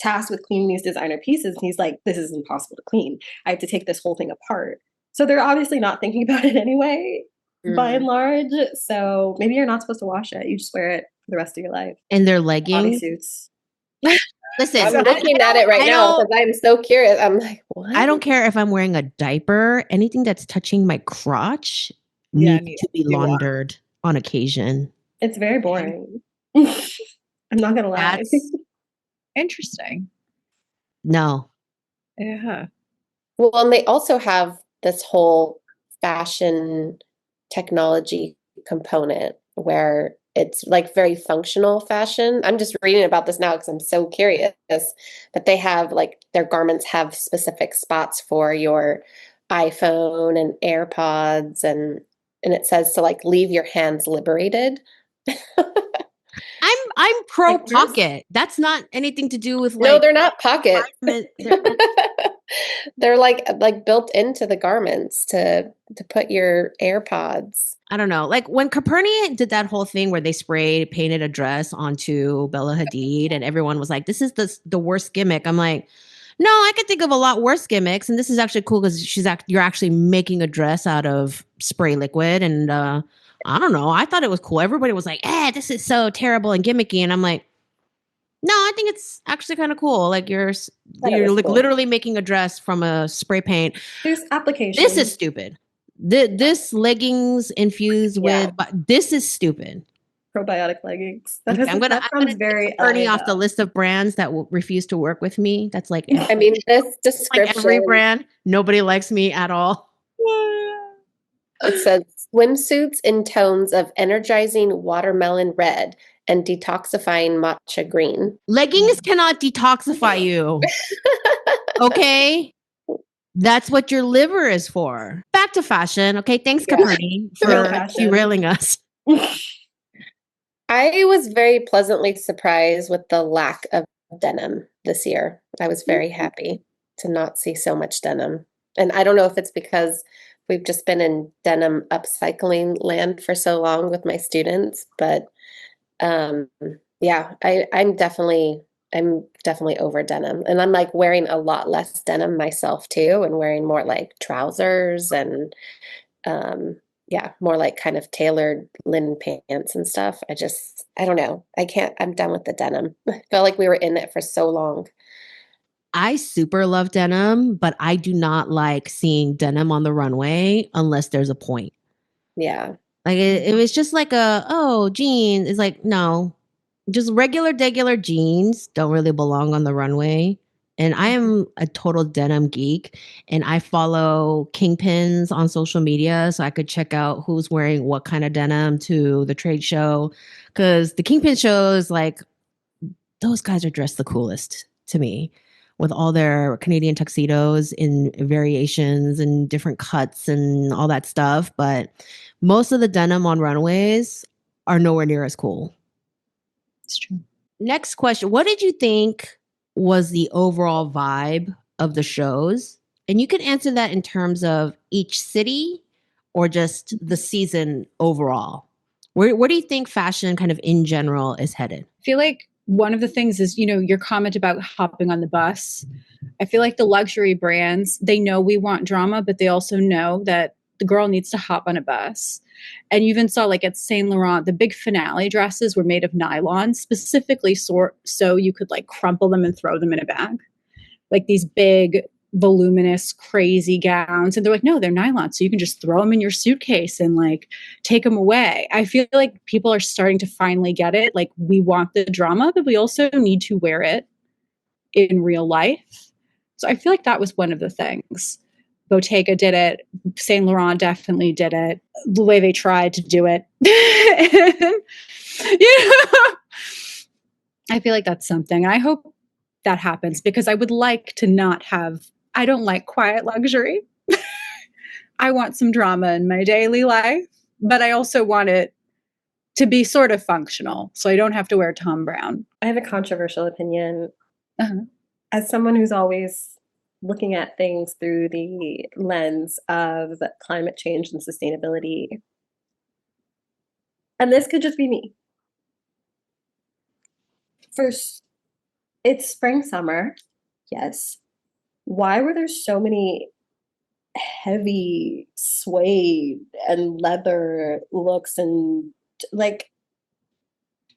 tasked with cleaning these designer pieces. And he's like, this is impossible to clean. I have to take this whole thing apart. So they're obviously not thinking about it anyway, by and large. So maybe you're not supposed to wash it. You just wear it for the rest of your life. And their leggings. Bodysuits. Listen, I'm looking at it right now because I'm so curious. I'm like, what? I don't care if I'm wearing a diaper. Anything that's touching my crotch needs to be laundered on occasion. It's very boring. I'm not going to lie. Interesting. No. Yeah. Well, and they also have this whole fashion technology component where it's like very functional fashion. I'm just reading about this now because I'm so curious. But they have like their garments have specific spots for your iPhone and AirPods and it says to like leave your hands liberated. I'm pro Like, where's- pocket. That's not anything to do with No, like they're not pocket. they're- They're like built into the garments to put your AirPods. I don't know. Like when Caperni did that whole thing where they sprayed painted a dress onto Bella Hadid and everyone was like, this is the worst gimmick. I'm like, no, I could think of a lot worse gimmicks. And this is actually cool because you're actually making a dress out of spray liquid. And I don't know. I thought it was cool. Everybody was like, this is so terrible and gimmicky. And I'm like, no, I think it's actually kind of cool. Like you're like cool. literally making a dress from a spray paint. There's applications. This is stupid. This leggings infused with, but this is stupid. Probiotic leggings. Okay, I'm gonna very turning off LA, the list of brands that will refuse to work with me. That's like I mean, this like description. every brand. Nobody likes me at all. It says swimsuits in tones of energizing watermelon red and detoxifying matcha green. Leggings cannot detoxify you. Okay? That's what your liver is for. Back to fashion. Okay, thanks, Caperni, Real for fashion. derailing us. I was very pleasantly surprised with the lack of denim this year. I was very happy to not see so much denim. And I don't know if it's because we've just been in denim upcycling land for so long with my students, but yeah, I'm definitely over denim. And I'm like wearing a lot less denim myself too, and wearing more like trousers and yeah, more like kind of tailored linen pants and stuff. I don't know. I'm done with the denim. I felt like we were in it for so long. I super love denim, but I do not like seeing denim on the runway unless there's a point. Yeah. Like it was just like jeans. It's like, no, just regular jeans don't really belong on the runway. And I am a total denim geek and I follow kingpins on social media so I could check out who's wearing what kind of denim to the trade show. Cause the kingpin shows, like, those guys are dressed the coolest to me with all their Canadian tuxedos in variations and different cuts and all that stuff. But most of the denim on runways are nowhere near as cool. It's true. Next question. What did you think was the overall vibe of the shows? And you can answer that in terms of each city or just the season overall. Where do you think fashion kind of in general is headed? I feel like one of the things is, your comment about hopping on the bus. I feel like the luxury brands, they know we want drama, but they also know that the girl needs to hop on a bus. And you even saw like at Saint Laurent, the big finale dresses were made of nylon, specifically so you could like crumple them and throw them in a bag. Like these big, voluminous, crazy gowns. And they're like, no, they're nylon. So you can just throw them in your suitcase and like take them away. I feel like people are starting to finally get it. Like we want the drama, but we also need to wear it in real life. So I feel like that was one of the things. Bottega did it. Saint Laurent definitely did it. The way they tried to do it. I feel like that's something. I hope that happens because I would like to not have, I don't like quiet luxury. I want some drama in my daily life, but I also want it to be sort of functional so I don't have to wear Tom Brown. I have a controversial opinion. Uh-huh. As someone who's always looking at things through the lens of climate change and sustainability, and this could just be me. First, it's spring, summer. Yes. Why were there so many heavy suede and leather looks and like,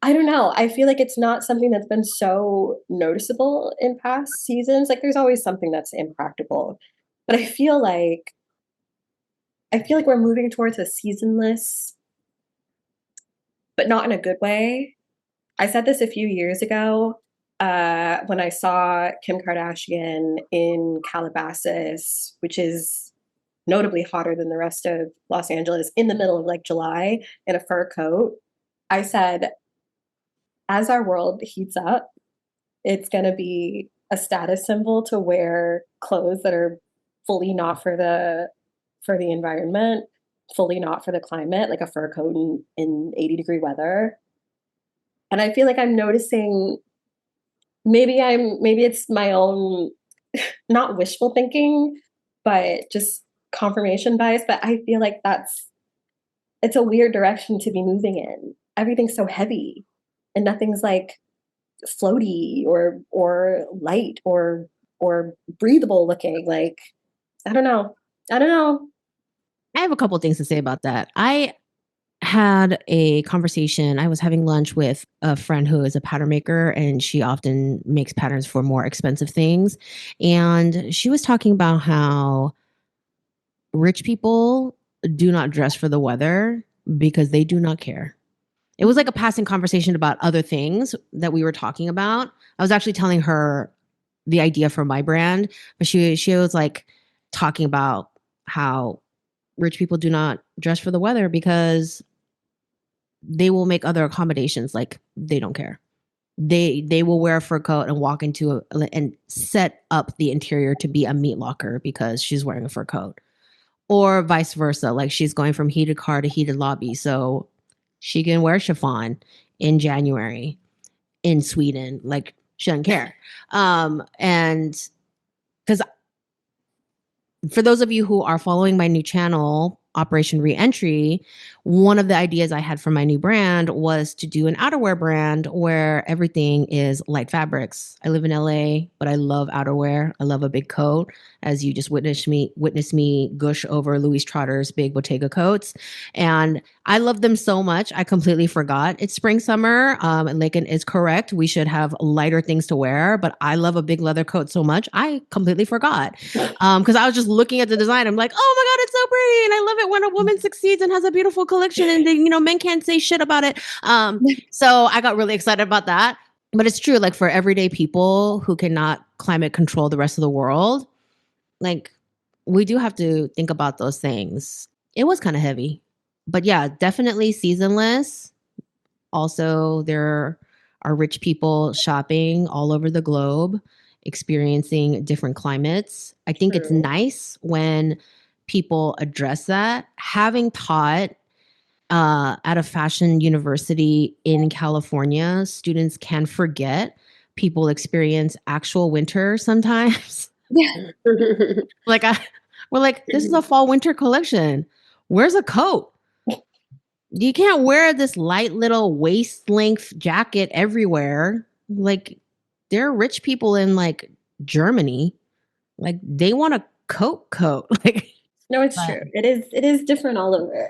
I don't know. I feel like it's not something that's been so noticeable in past seasons. Like there's always something that's impractical. But I feel like we're moving towards a seasonless, but not in a good way. I said this a few years ago. when I saw Kim Kardashian in Calabasas, which is notably hotter than the rest of Los Angeles, in the middle of like July in a fur coat, I said, as our world heats up, it's going to be a status symbol to wear clothes that are fully not for the environment, fully not for the climate, like a fur coat in 80-degree weather. And I feel like I'm noticing, maybe it's my own not wishful thinking, but just confirmation bias, but I feel like it's a weird direction to be moving in. Everything's so heavy and nothing's like floaty or light or breathable looking. Like, I don't know. I have a couple things to say about that. I had a conversation. I was having lunch with a friend who is a pattern maker, and she often makes patterns for more expensive things. And she was talking about how rich people do not dress for the weather because they do not care. It was like a passing conversation about other things that we were talking about. I was actually telling her the idea for my brand, but she was like talking about how rich people do not dress for the weather because they will make other accommodations. Like, they don't care. They will wear a fur coat and walk into and set up the interior to be a meat locker because she's wearing a fur coat, or vice versa. Like, she's going from heated car to heated lobby, so she can wear chiffon in January in Sweden. Like, she doesn't care. And because for those of you who are following my new channel, Operation Reentry, one of the ideas I had for my new brand was to do an outerwear brand where everything is light fabrics. I live in LA, but I love outerwear. I love a big coat, as you just witnessed me gush over Louise Trotter's big Bottega coats. And I love them so much, I completely forgot. It's spring, summer, and Lakyn is correct. We should have lighter things to wear, but I love a big leather coat so much, I completely forgot. Because I was just looking at the design. I'm like, oh my God, it's so pretty. And I love it when a woman succeeds and has a beautiful collection and they, men can't say shit about it. So I got really excited about that. But it's true, like, for everyday people who cannot climate control the rest of the world, like, we do have to think about those things. It was kind of heavy. But yeah, definitely seasonless. Also, there are rich people shopping all over the globe, experiencing different climates. I think it's nice when people address that. Having taught at a fashion university in California, students can forget people experience actual winter sometimes. Yeah. We're like, this is a fall winter collection. Where's a coat? You can't wear this light little waist length jacket everywhere. Like, there are rich people in like Germany, like, they want a coat. Like, No, it's true. It is different all over.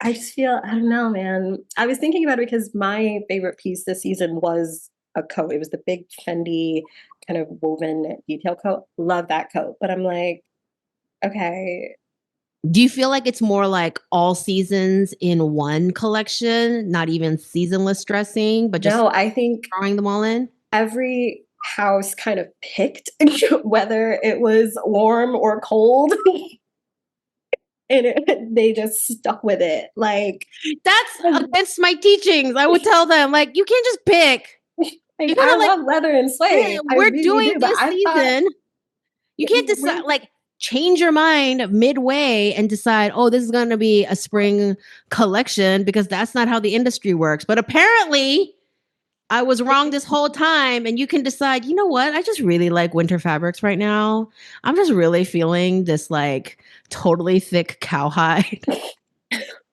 I just feel, I don't know, man. I was thinking about it because my favorite piece this season was a coat. It was the big Fendi kind of woven detail coat. Love that coat. But I'm like, okay. do you feel like it's more like all seasons in one collection, not even seasonless dressing, but just I think throwing them all in? Every house kind of picked whether it was warm or cold. And they just stuck with it. Like, that's against my teachings. I would tell them, like, you can't just pick. You gotta, I love leather and suede. We're really doing this season. You can't decide, like, change your mind midway and decide, oh, this is going to be a spring collection, because that's not how the industry works. But apparently I was wrong this whole time. And you can decide, you know what? I just really like winter fabrics right now. I'm just really feeling this like totally thick cowhide.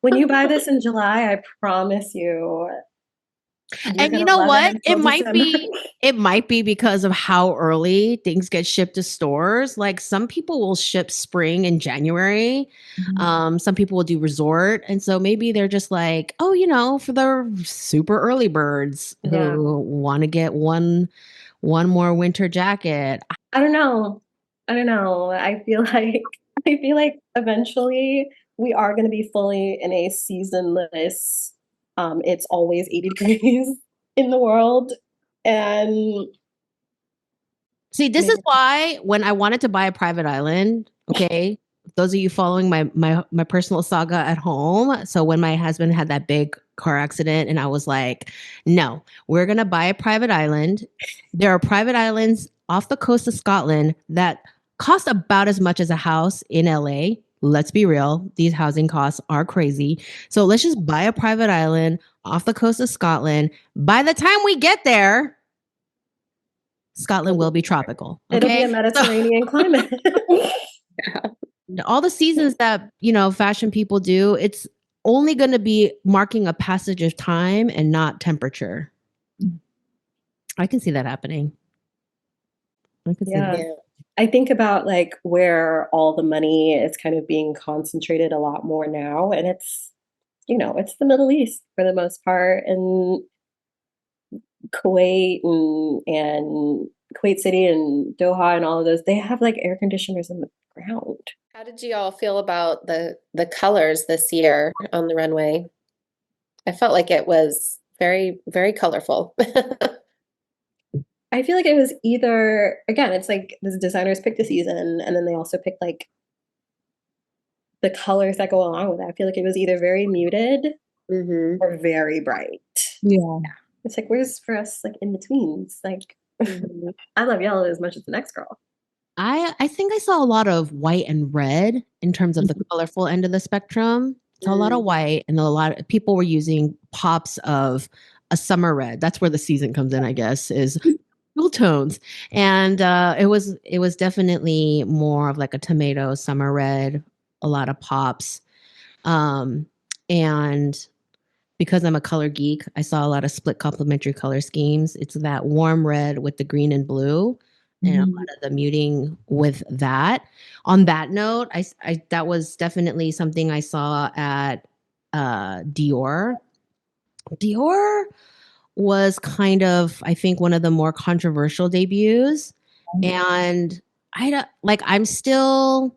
When you buy this in July, I promise you. And you know what? It might be because of how early things get shipped to stores. Like, some people will ship spring in January. Mm-hmm. Some people will do resort. And so maybe they're just like, oh, for the super early birds who want to get one more winter jacket. I don't know. I feel like eventually we are going to be fully in a seasonless, it's always 80 degrees in the world. And See, this is why when I wanted to buy a private island, okay, those of you following my personal saga at home. So when my husband had that big car accident and I was like, no, we're going to buy a private island. There are private islands off the coast of Scotland that cost about as much as a house in LA. Let's be real. These housing costs are crazy. So let's just buy a private island off the coast of Scotland. By the time we get there, Scotland will be tropical. Okay? It'll be a Mediterranean climate. All the seasons that, fashion people do, it's only going to be marking a passage of time and not temperature. I can see that happening. I can see that. Yeah. I think about like where all the money is kind of being concentrated a lot more now. And it's the Middle East for the most part, and Kuwait and Kuwait City and Doha and all of those. They have like air conditioners in the ground. How did you all feel about the colors this year on the runway? I felt like it was very, very colorful. I feel like it was either, again, it's like the designers picked a season and then they also picked like the colors that go along with it. I feel like it was either very muted or very bright. Yeah. It's like, where's for us like in betweens? Like, I love yellow as much as the next girl. I think I saw a lot of white and red in terms of the colorful end of the spectrum. So a lot of white, and a lot of people were using pops of a summer red. That's where the season comes in, I guess, is cool tones. And it was definitely more of like a tomato summer red, a lot of pops. And because I'm a color geek, I saw a lot of split complementary color schemes. It's that warm red with the green and blue, and a lot of the muting with that. On that note, I that was definitely something I saw at Dior. Dior was kind of, I think, one of the more controversial debuts, and I'm still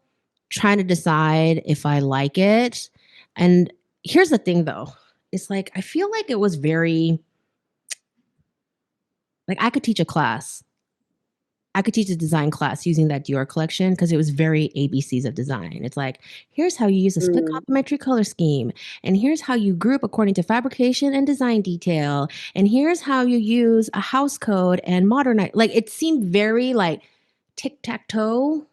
trying to decide if I like it. And here's the thing, though. It's like, I feel like it was very, like, I could teach a class. I could teach a design class using that Dior collection because it was very ABCs of design. It's like, here's how you use a split complementary color scheme. And here's how you group according to fabrication and design detail. And here's how you use a house code and modernize. Like, it seemed very like tic-tac-toe.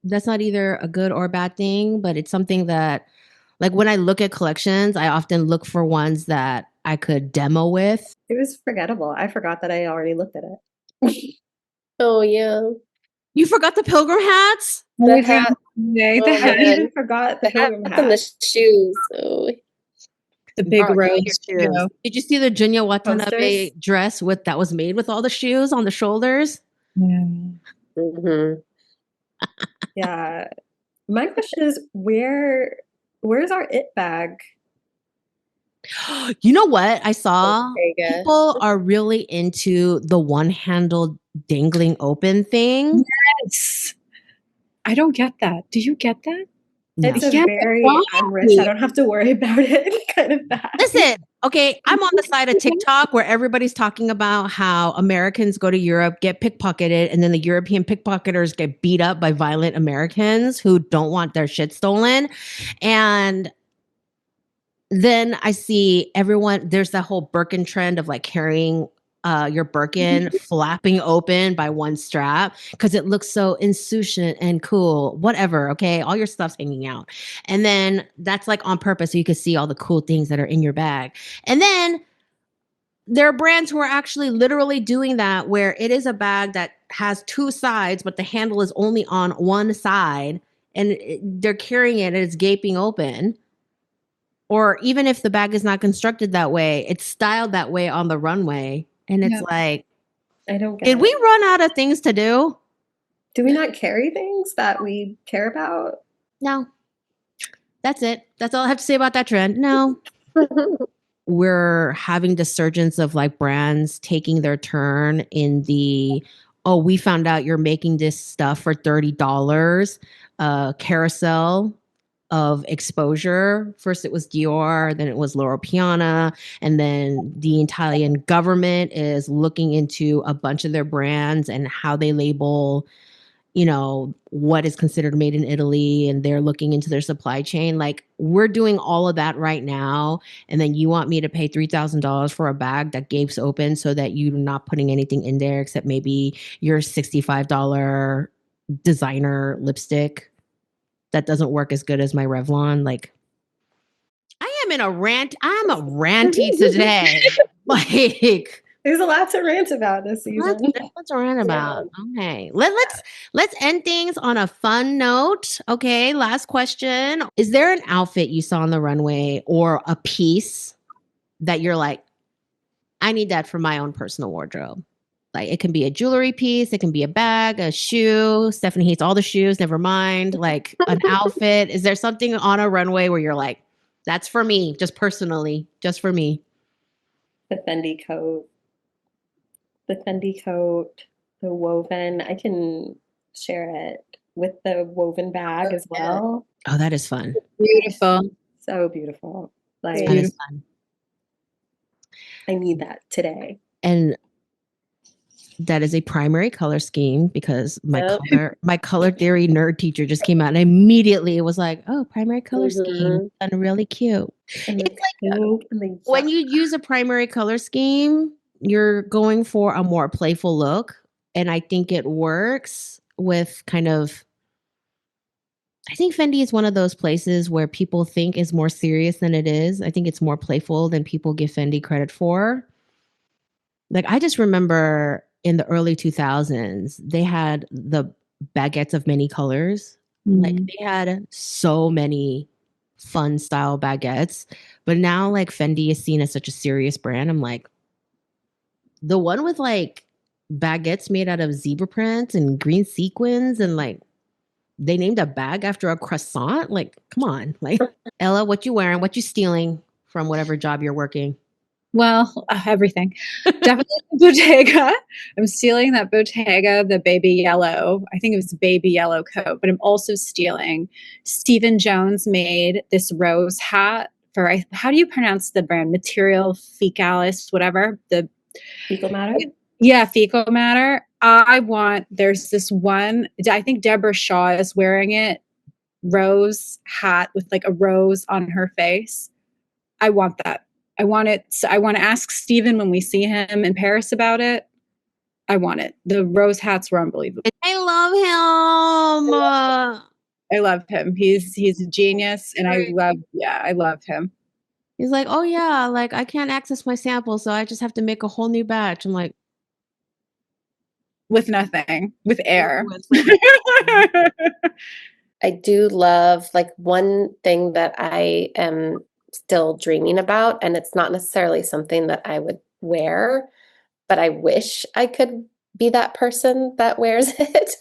That's not either a good or bad thing, but it's something that, like, when I look at collections, I often look for ones that I could demo with. It was forgettable. I forgot that I already looked at it. Oh, yeah. You forgot the pilgrim hats? The hat. I even forgot the pilgrim hat. And the shoes. Oh. The big rose. Did you see the Junya Watanabe dress that was made with all the shoes on the shoulders? Yeah. Yeah. My question is, where's our it bag? You know what I saw? Bottega. People are really into the one-handled dangling open thing. Yes. I don't get that. Do you get that? No. It's a very, I'm rich, I don't have to worry about it kind of bag. Listen, okay, I'm on the side of TikTok where everybody's talking about how Americans go to Europe, get pickpocketed, and then the European pickpocketers get beat up by violent Americans who don't want their shit stolen. And then I see everyone, there's that whole Birkin trend of like carrying your Birkin flapping open by one strap because it looks so insouciant and cool, whatever. Okay. All your stuff's hanging out. And then that's like on purpose so you can see all the cool things that are in your bag. And then there are brands who are actually literally doing that where it is a bag that has two sides, but the handle is only on one side and they're carrying it and it's gaping open. Or even if the bag is not constructed that way, it's styled that way on the runway. And it's like, I don't get did it. we run out of things to do? Do we not carry things that we care about? No. That's it. That's all I have to say about that trend. No. We're having the surgence of like brands taking their turn in the, oh, we found out you're making this stuff for $30 carousel. of exposure. First it was Dior, then it was Loro Piana, and then the Italian government is looking into a bunch of their brands and how they label, you know, what is considered made in Italy, and they're looking into their supply chain. Like, we're doing all of that right now, and then you want me to pay $3,000 for a bag that gapes open so that you're not putting anything in there except maybe your $65 designer lipstick that doesn't work as good as my Revlon. Like, I am in a rant. I'm a ranty today. Like, there's a lot to rant about this season. Let's rant about. Okay. Let's end things on a fun note. Okay. Last question. Is there an outfit you saw on the runway or a piece that you're like, I need that for my own personal wardrobe? Like, it can be a jewelry piece, it can be a bag, a shoe. Stephanie hates all the shoes, never mind. Like, an outfit. Is there something on a runway where you're like, that's for me, just personally, just for me? The Fendi coat. The woven. I can share it with the woven bag as well. Oh, that is fun. Beautiful. So beautiful. Like, That is fun. I need that today. And that is a primary color scheme because my color theory nerd teacher just came out and immediately it was like, oh, primary color scheme, and really cute. And It's like when you use a primary color scheme, you're going for a more playful look, and I think it works with kind of. I think Fendi is one of those places where people think is more serious than it is. I think it's more playful than people give Fendi credit for. Like, I just remember in the early 2000s, they had the baguettes of many colors. Like, they had so many fun style baguettes. But now, like, Fendi is seen as such a serious brand. I'm like, the one with like baguettes made out of zebra print and green sequins, and like they named a bag after a croissant. Like, come on. Like, Ella, what you wearing? What you stealing from whatever job you're working? Well, everything. Definitely Bottega. I'm stealing that Bottega, the baby yellow. I think it was baby yellow coat, but I'm also stealing Stephen Jones made this rose hat for, how do you pronounce the brand? Material Fecalis, whatever. The fecal matter? Yeah, fecal matter. There's this one, I think Deborah Shaw is wearing it, rose hat with like a rose on her face. I want that. I want it. So I want to ask Stephen when we see him in Paris about it. I want it. The rose hats were unbelievable. I love him. I love him. He's a genius, and I love him. He's like, oh yeah, like I can't access my sample, so I just have to make a whole new batch. I'm like, with nothing, with air. I do love, like, one thing that I am still dreaming about, and it's not necessarily something that I would wear, but I wish I could be that person that wears it.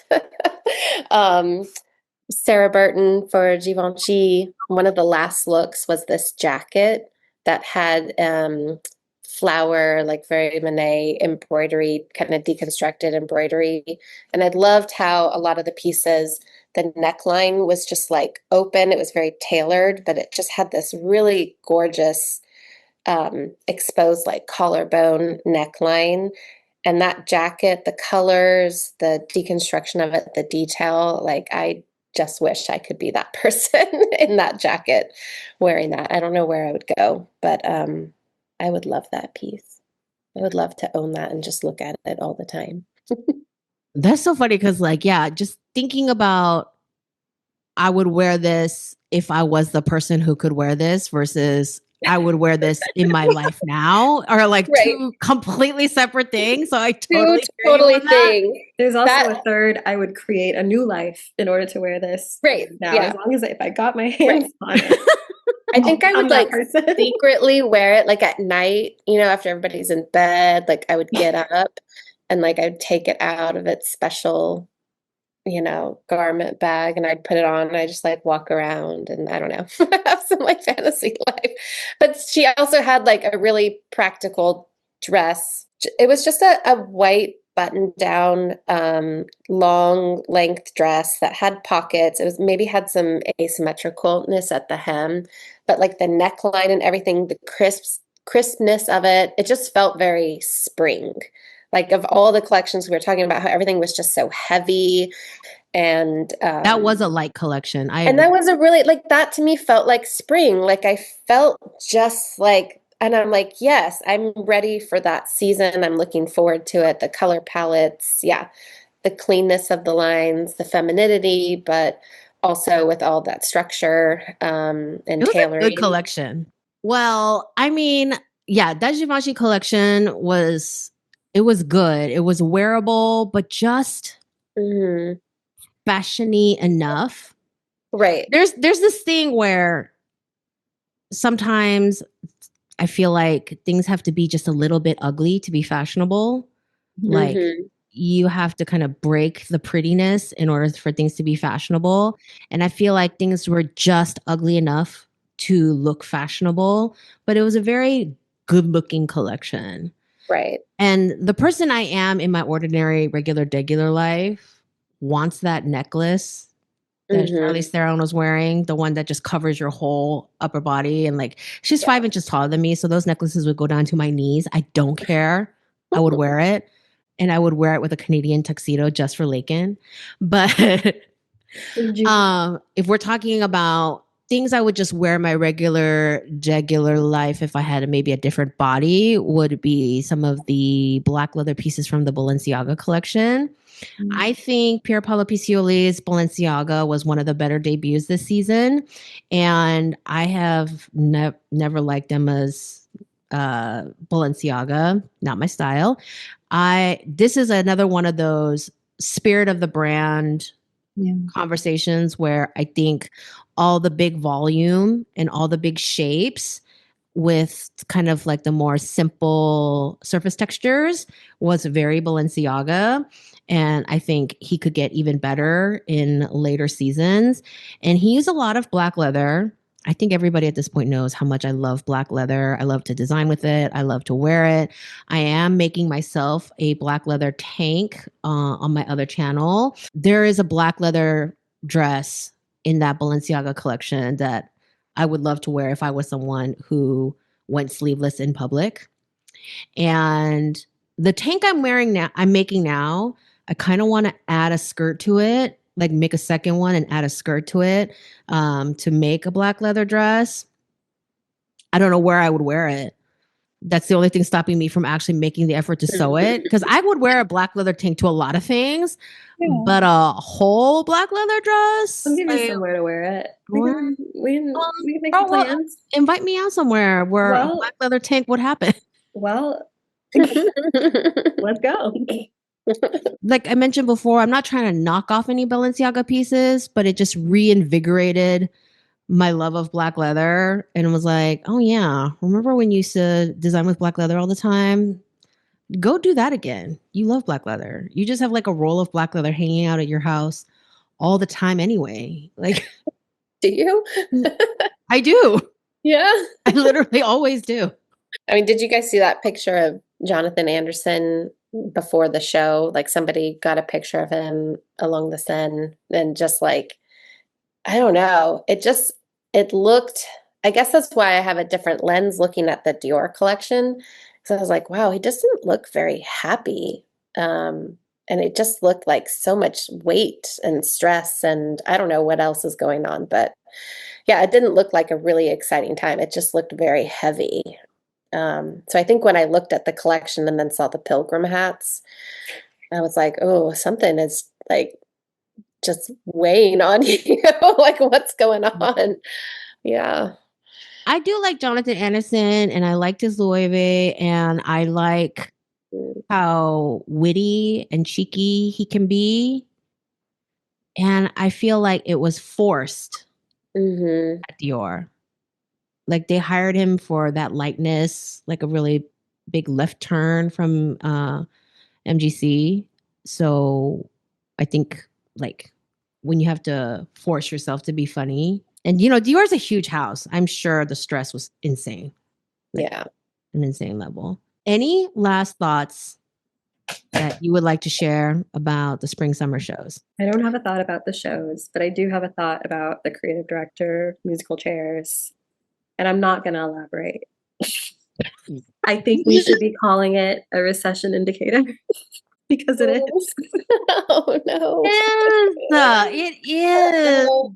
Sarah Burton for Givenchy, one of the last looks was this jacket that had flower, like very Monet embroidery, kind of deconstructed embroidery. And I loved how a lot of the pieces, the neckline was just like open. It was very tailored, but it just had this really gorgeous exposed like collarbone neckline. And that jacket, the colors, the deconstruction of it, the detail, like I just wish I could be that person in that jacket wearing that. I don't know where I would go, but I would love that piece. I would love to own that and just look at it all the time. That's so funny because, like, yeah, just thinking about I would wear this if I was the person who could wear this versus I would wear this in my life now are like two completely separate things. So I totally think. There's also a third. I would create a new life in order to wear this. Now, as long as if I got my hands on it. I think I would like secretly wear it like at night, you know, after everybody's in bed. Like I would get up and like I'd take it out of its special, you know, garment bag and I'd put it on and I just like walk around and I don't know, have some like fantasy life. But she also had like a really practical dress. It was just a white button down, long length dress that had pockets. It was maybe had some asymmetricalness at the hem, but like the neckline and everything, the crispness of it, it just felt very spring. Like of all the collections we were talking about, how everything was just so heavy. And that was a light collection. And that was a really, like, that to me felt like spring. Like I felt just like, and I'm like, yes, I'm ready for that season. I'm looking forward to it. The color palettes, yeah, the cleanness of the lines, the femininity, but also with all that structure and it was tailoring. a good collection. Well, I mean, yeah, that Givenchy collection was good. It was wearable, but just fashiony enough. Right. There's this thing where sometimes I feel like things have to be just a little bit ugly to be fashionable. Like you have to kind of break the prettiness in order for things to be fashionable. And I feel like things were just ugly enough to look fashionable, but it was a very good looking collection. Right. And the person I am in my ordinary, regular, degular life wants that necklace that Charlize Theron was wearing, the one that just covers your whole upper body. And like, she's 5 inches taller than me. So those necklaces would go down to my knees. I don't care. I would wear it. And I would wear it with a Canadian tuxedo just for Lakyn. But if we're talking about things I would just wear in my regular, life if I had maybe a different body, would be some of the black leather pieces from the Balenciaga collection. I think Pier Paolo Piccioli's Balenciaga was one of the better debuts this season. And I have never liked Emma's Balenciaga, not my style. This is another one of those spirit of the brand conversations where I think all the big volume and all the big shapes with kind of like the more simple surface textures was very Balenciaga. And I think he could get even better in later seasons. And he used a lot of black leather. I think everybody at this point knows how much I love black leather. I love to design with it. I love to wear it. I am making myself a black leather tank on my other channel. There is a black leather dress in that Balenciaga collection that I would love to wear if I was someone who went sleeveless in public. And the tank I'm making now, I kind of want to add a skirt to it, like make a second one and add a skirt to it to make a black leather dress. I don't know where I would wear it. That's the only thing stopping me from actually making the effort to sew it. Because I would wear a black leather tank to a lot of things, but a whole black leather dress. I'll give you somewhere to wear it. We can make some plans. Invite me out somewhere where a black leather tank would happen. Well, let's go. Like I mentioned before, I'm not trying to knock off any Balenciaga pieces, but it just reinvigorated my love of black leather. And it was like, oh yeah, remember when you used to design with black leather all the time? Go do that again. You love black leather. You just have like a roll of black leather hanging out at your house all the time anyway. Like, do you? I do. Yeah. I literally always do. I mean, did you guys see that picture of Jonathan Anderson before the show? Like somebody got a picture of him along the Seine and just like, I don't know. It looked, I guess that's why I have a different lens looking at the Dior collection. So I was like, wow, he doesn't look very happy. And it just looked like so much weight and stress. And I don't know what else is going on. But yeah, it didn't look like a really exciting time. It just looked very heavy. So I think when I looked at the collection and then saw the pilgrim hats, I was like, oh, something is like just weighing on you. Like what's going on? Yeah. I do like Jonathan Anderson and I liked his Loewe and I like how witty and cheeky he can be. And I feel like it was forced at Dior. Like they hired him for that lightness, like a really big left turn from MGC. So I think like when you have to force yourself to be funny, and you know, Dior's a huge house. I'm sure the stress was insane. Like, yeah. An insane level. Any last thoughts that you would like to share about the spring summer shows? I don't have a thought about the shows, but I do have a thought about the creative director, musical chairs, and I'm not going to elaborate. I think we should be calling it a recession indicator because it is. Oh no. It is. No.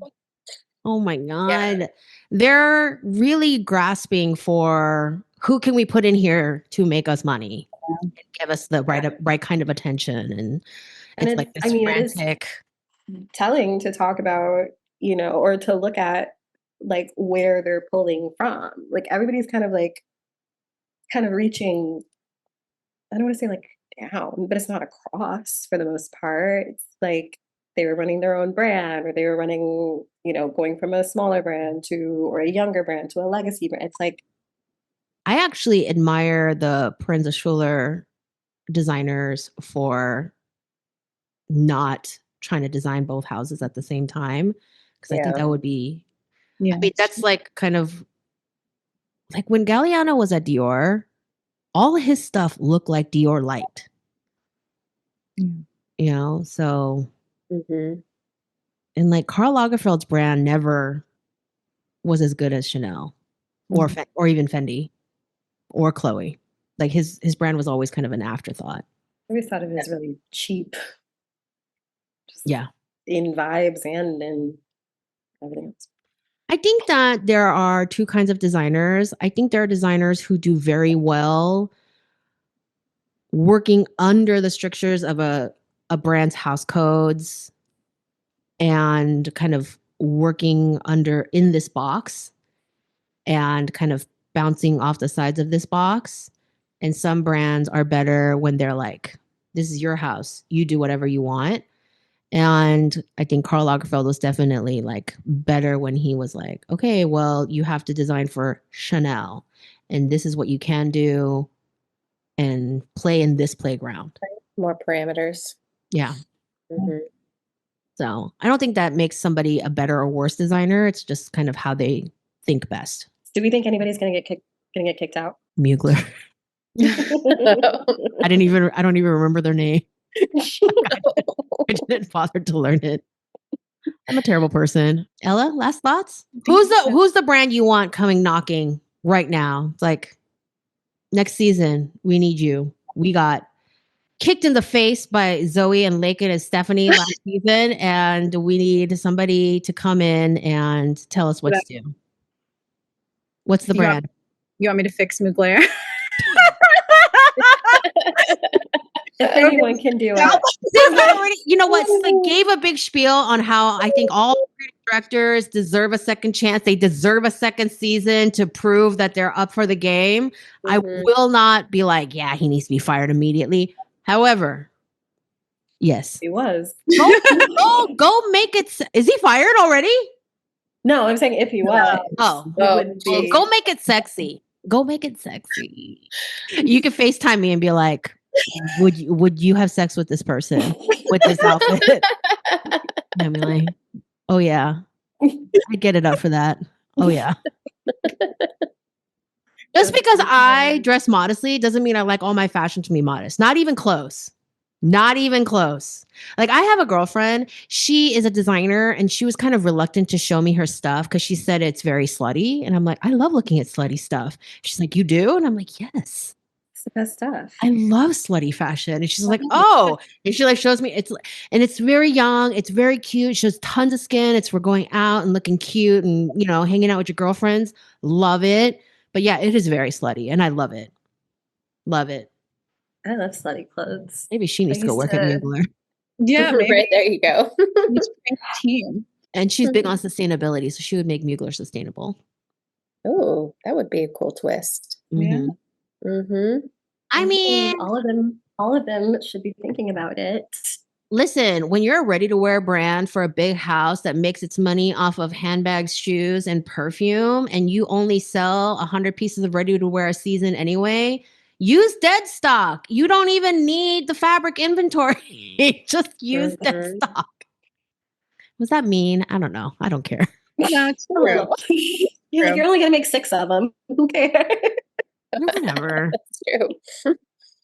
Oh my God. They're really grasping for who can we put in here to make us money and give us the right kind of attention. And it's like this frantic. It is telling to talk about, or to look at like where they're pulling from. Like everybody's kind of reaching, I don't want to say like down, but it's not across for the most part. It's like they were running their own brand, or they were running, going from a smaller brand or a younger brand to a legacy brand. It's like, I actually admire the Proenza Schouler designers for not trying to design both houses at the same time. Because I think that would be, I mean, that's like kind of like when Galliano was at Dior, all of his stuff looked like Dior light. So and like Karl Lagerfeld's brand never was as good as Chanel or even Fendi or Chloe. Like his brand was always kind of an afterthought. I always thought of it as really cheap. Yeah. In vibes and in everything else. I think that there are two kinds of designers. I think there are designers who do very well working under the strictures of a brand's house codes and kind of working in this box and kind of bouncing off the sides of this box. And some brands are better when they're like, this is your house. You do whatever you want. And I think Karl Lagerfeld was definitely like better when he was like, okay, well, you have to design for Chanel and this is what you can do and play in this playground. More parameters. Yeah. So I don't think that makes somebody a better or worse designer. It's just kind of how they think best. Do we think anybody's going to get kicked out? Mugler. I don't even remember their name. I didn't bother to learn it. I'm a terrible person. Ella, last thoughts? Who's the brand you want coming knocking right now? It's like next season, we need you. We got kicked in the face by Zoe and Lakyn and Stephanie last season, and we need somebody to come in and tell us what to do. What's the brand? You want me to fix Mugler? If anyone can do it. You know what? They gave a big spiel on how I think all directors deserve a second chance. They deserve a second season to prove that they're up for the game. I will not be like, yeah, he needs to be fired immediately. However, yes. He was. Go make it. Is he fired already? No, I'm saying if he was. Go make it sexy. Go make it sexy. You can FaceTime me and be like, would you have sex with this person with this outfit? I'm like, oh yeah, I get it up for that. Oh yeah. Just because I dress modestly doesn't mean I like all my fashion to be modest. Not even close. Not even close. Like I have a girlfriend, she is a designer and she was kind of reluctant to show me her stuff because she said it's very slutty. And I'm like, I love looking at slutty stuff. She's like, you do? And I'm like, yes. It's the best stuff. I love slutty fashion. And she's like, oh. And she like shows me it's very young. It's very cute. She has tons of skin. We're going out and looking cute and, hanging out with your girlfriends. Love it. But yeah, it is very slutty and I love it. Love it. I love slutty clothes. Maybe she needs to go work at Mugler. Yeah, maybe. Right, there you go. Team. And she's big on sustainability, so she would make Mugler sustainable. Oh, that would be a cool twist. Mm-hmm. Yeah. Mm-hmm. I mean, all of them should be thinking about it. Listen, when you're a ready-to-wear brand for a big house that makes its money off of handbags, shoes, and perfume, and you only sell 100 pieces of ready-to-wear a season anyway, use dead stock. You don't even need the fabric inventory. Just use dead stock. Was that mean? I don't know. I don't care. No, it's true. You're only going to make 6 of them. Who cares? Whatever. That's true.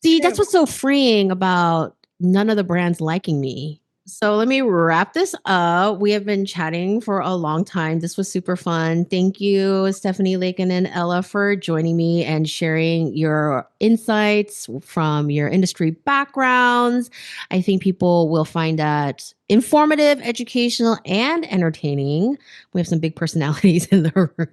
See, that's what's so freeing about none of the brands liking me. So let me wrap this up. We have been chatting for a long time. This was super fun. Thank you, Stephanie, Lakyn, and Ela, for joining me and sharing your insights from your industry backgrounds. I think people will find that informative, educational, and entertaining. We have some big personalities in the room.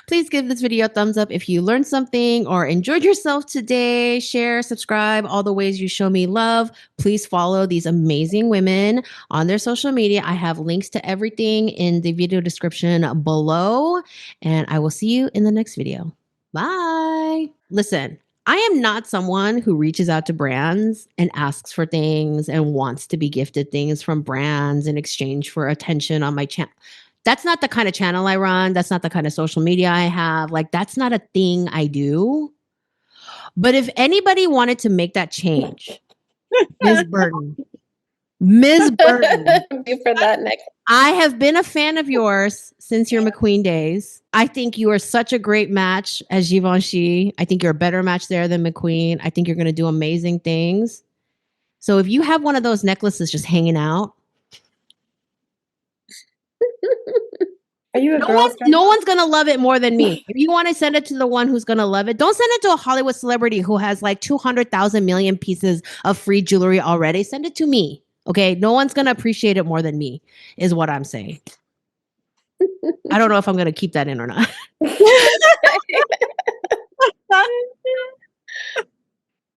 Please give this video a thumbs up if you learned something or enjoyed yourself today. Share, subscribe, all the ways you show me love. Please follow these amazing women on their social media. I have links to everything in the video description below, and I will see you in the next video. Bye. Listen, I am not someone who reaches out to brands and asks for things and wants to be gifted things from brands in exchange for attention on my channel. That's not the kind of channel I run. That's not the kind of social media I have. Like, that's not a thing I do. But if anybody wanted to make that change, Ms. Burton, Thank you for that, Nick. I have been a fan of yours since your McQueen days. I think you are such a great match as Givenchy. I think you're a better match there than McQueen. I think you're going to do amazing things. So if you have one of those necklaces just hanging out, Are you a no one's going to love it more than me. If you want to send it to the one who's going to love it, don't send it to a Hollywood celebrity who has like 200,000 million pieces of free jewelry already. Send it to me. Okay. No one's going to appreciate it more than me, is what I'm saying. I don't know if I'm going to keep that in or not.